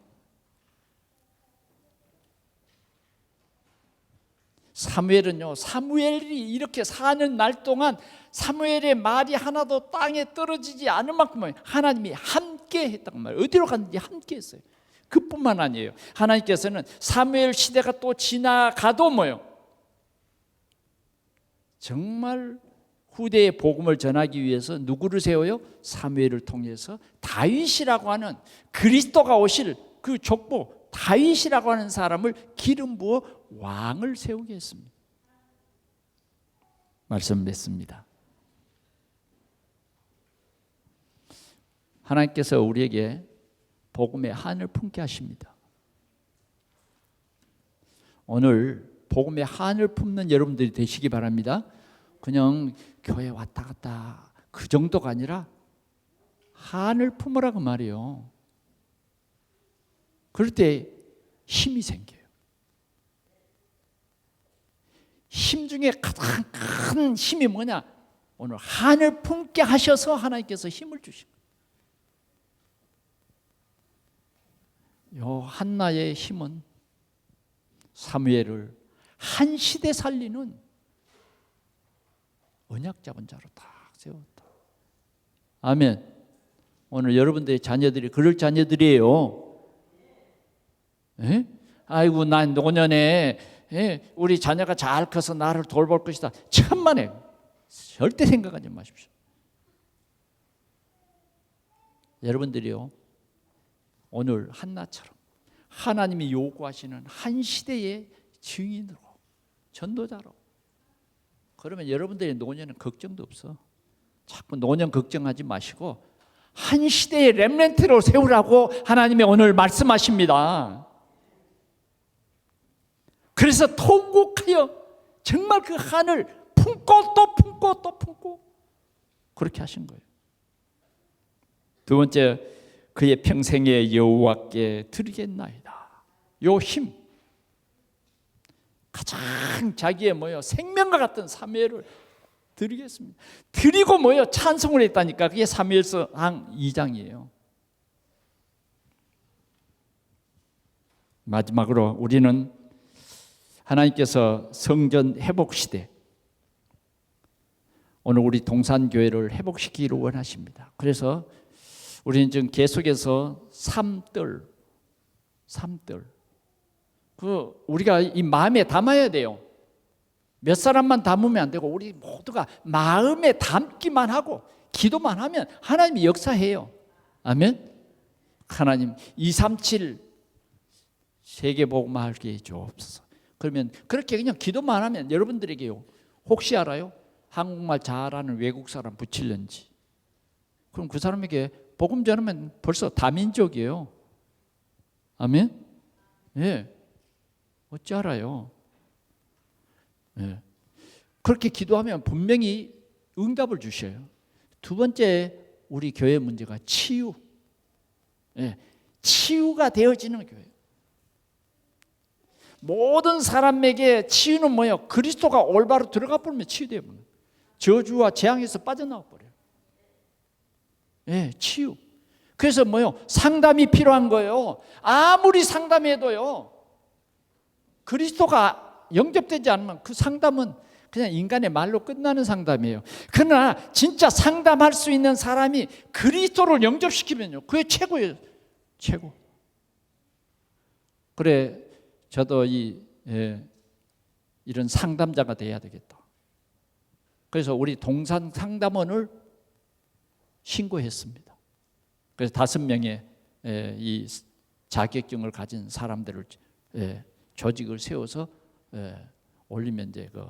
[SPEAKER 1] 사무엘은요, 사무엘이 이렇게 사는 날 동안 사무엘의 말이 하나도 땅에 떨어지지 않을 만큼 하나님이 함께 했단 말이에요. 어디로 갔는지 함께 했어요. 그뿐만 아니에요. 하나님께서는 사무엘 시대가 또 지나가도 뭐요? 정말 후대의 복음을 전하기 위해서 누구를 세워요? 사무엘을 통해서 다윗이라고 하는 그리스도가 오실 그 족보 다윗이라고 하는 사람을 기름 부어 왕을 세우게 했습니다. 말씀 맺습니다. 하나님께서 우리에게 복음의 한을 품게 하십니다. 오늘 복음의 한을 품는 여러분들이 되시기 바랍니다. 그냥 교회 왔다 갔다 그 정도가 아니라 한을 품으라고 말이에요. 그럴 때 힘이 생겨요. 힘 중에 가장 큰 힘이 뭐냐? 오늘 한을 품게 하셔서 하나님께서 힘을 주십니다. 요 한나의 힘은 사무엘을 한 시대 살리는 언약 잡은 자로 딱 세웠다. 아멘. 오늘 여러분들의 자녀들이 그럴 자녀들이에요. 예? 아이고 난 노년에 우리 자녀가 잘 커서 나를 돌볼 것이다. 천만에 절대 생각하지 마십시오. 여러분들이요, 오늘 한나처럼 하나님이 요구하시는 한 시대의 증인으로, 전도자로, 그러면 여러분들의 노년은 걱정도 없어. 자꾸 노년 걱정하지 마시고 한 시대의 렘넌트로 세우라고 하나님이 오늘 말씀하십니다. 그래서 통곡하여 정말 그 한을 품고 또 품고 또 품고 그렇게 하신 거예요. 두 번째, 그의 평생에 여호와께 드리겠나이다. 요 힘, 가장 자기의 생명과 같은 사매를 드리겠습니다. 드리고 찬송을 했다니까. 그게 사무엘상 2장이에요. 마지막으로 우리는 하나님께서 성전 회복 시대, 오늘 우리 동산교회를 회복시키기를 원하십니다. 그래서 우리는 지금 계속해서 삼들 우리가 이 마음에 담아야 돼요. 몇 사람만 담으면 안 되고 우리 모두가 마음에 담기만 하고 기도만 하면 하나님이 역사해요. 아멘. 하나님 237 세계복음화 하게 해주옵소서. 그러면 그렇게 그냥 기도만 하면 여러분들에게요, 혹시 알아요? 한국말 잘하는 외국 사람 붙일는지. 그럼 그 사람에게 복음 전하면 벌써 다민족이에요. 아멘. 예. 어찌 알아요? 예. 그렇게 기도하면 분명히 응답을 주셔요. 두 번째, 우리 교회 문제가 치유. 예. 치유가 되어지는 교회. 모든 사람에게 치유는 뭐예요? 그리스도가 올바로 들어가 버리면 치유돼요. 저주와 재앙에서 빠져나와 버려요. 예, 치유. 그래서 상담이 필요한 거예요. 아무리 상담해도요, 그리스도가 영접되지 않으면 그 상담은 그냥 인간의 말로 끝나는 상담이에요. 그러나 진짜 상담할 수 있는 사람이 그리스도를 영접시키면요, 그게 최고예요. 최고. 그래, 저도 이런 상담자가 돼야 되겠다. 그래서 우리 동산 상담원을 신고했습니다. 그래서 5명의 이 자격증을 가진 사람들을 조직을 세워서 올리면 이제 그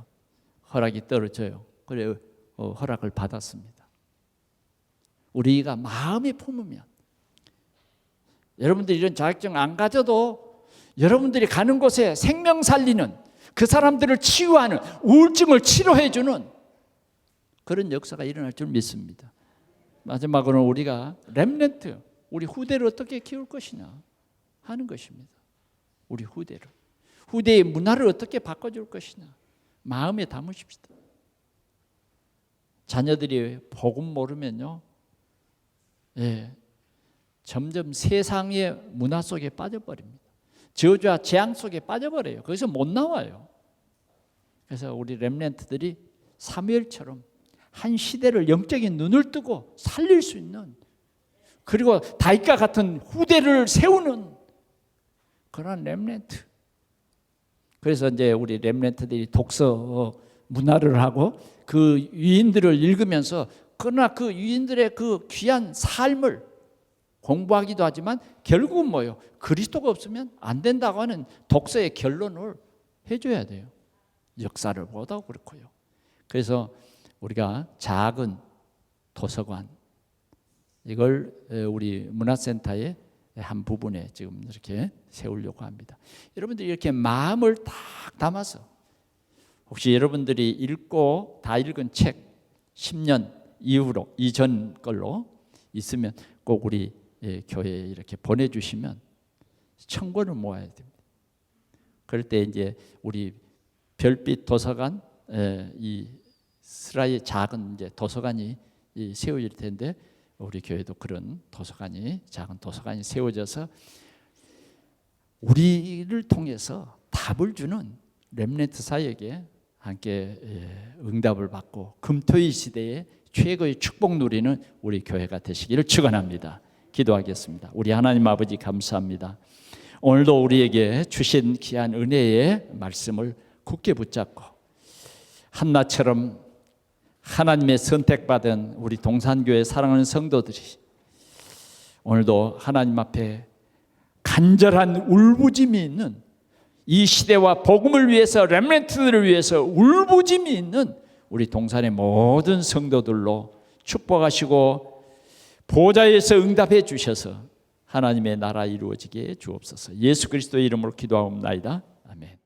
[SPEAKER 1] 허락이 떨어져요. 그래 허락을 받았습니다. 우리가 마음에 품으면, 여러분들이 이런 자격증 안 가져도 여러분들이 가는 곳에 생명 살리는, 그 사람들을 치유하는, 우울증을 치료해주는 그런 역사가 일어날 줄 믿습니다. 마지막으로 우리가 렘넌트, 우리 후대를 어떻게 키울 것이냐 하는 것입니다. 우리 후대의 문화를 어떻게 바꿔줄 것이냐 마음에 담으십시다. 자녀들이 복음 모르면요, 점점 세상의 문화 속에 빠져버립니다. 저주와 재앙 속에 빠져버려요. 거기서 못 나와요. 그래서 우리 렘넌트들이 사무엘처럼 한 시대를 영적인 눈을 뜨고 살릴 수 있는, 그리고 다윗과 같은 후대를 세우는 그런 렘넌트. 그래서 이제 우리 렘넌트들이 독서 문화를 하고 그 유인들을 읽으면서, 그러나 그 유인들의 그 귀한 삶을 공부하기도 하지만 결국은 뭐예요? 그리스도가 없으면 안 된다고 하는 독서의 결론을 해줘야 돼요. 역사를 보다고 그렇고요. 그래서 우리가 작은 도서관, 이걸 우리 문화센터의 한 부분에 지금 이렇게 세우려고 합니다. 여러분들이 이렇게 마음을 딱 담아서, 혹시 여러분들이 읽고 다 읽은 책 10년 이후로 이전 걸로 있으면 꼭 우리 교회에 이렇게 보내주시면 청권을 모아야 됩니다. 그럴 때 이제 우리 별빛 도서관, 이 스라의 작은 이제 도서관이 세워질 텐데, 우리 교회도 그런 도서관이, 작은 도서관이 세워져서 우리를 통해서 답을 주는 렘넌트 사역에 함께 응답을 받고 금토일 시대에 최고의 축복 누리는 우리 교회가 되시기를 축원합니다. 기도하겠습니다. 우리 하나님 아버지 감사합니다. 오늘도 우리에게 주신 귀한 은혜의 말씀을 굳게 붙잡고 한나처럼 하나님의 선택받은 우리 동산교회 사랑하는 성도들이 오늘도 하나님 앞에 간절한 울부짐이 있는, 이 시대와 복음을 위해서, 렘넌트들을 위해서 울부짐이 있는 우리 동산의 모든 성도들로 축복하시고 보좌에서 응답해 주셔서 하나님의 나라 이루어지게 주옵소서. 예수 그리스도의 이름으로 기도하옵나이다. 아멘.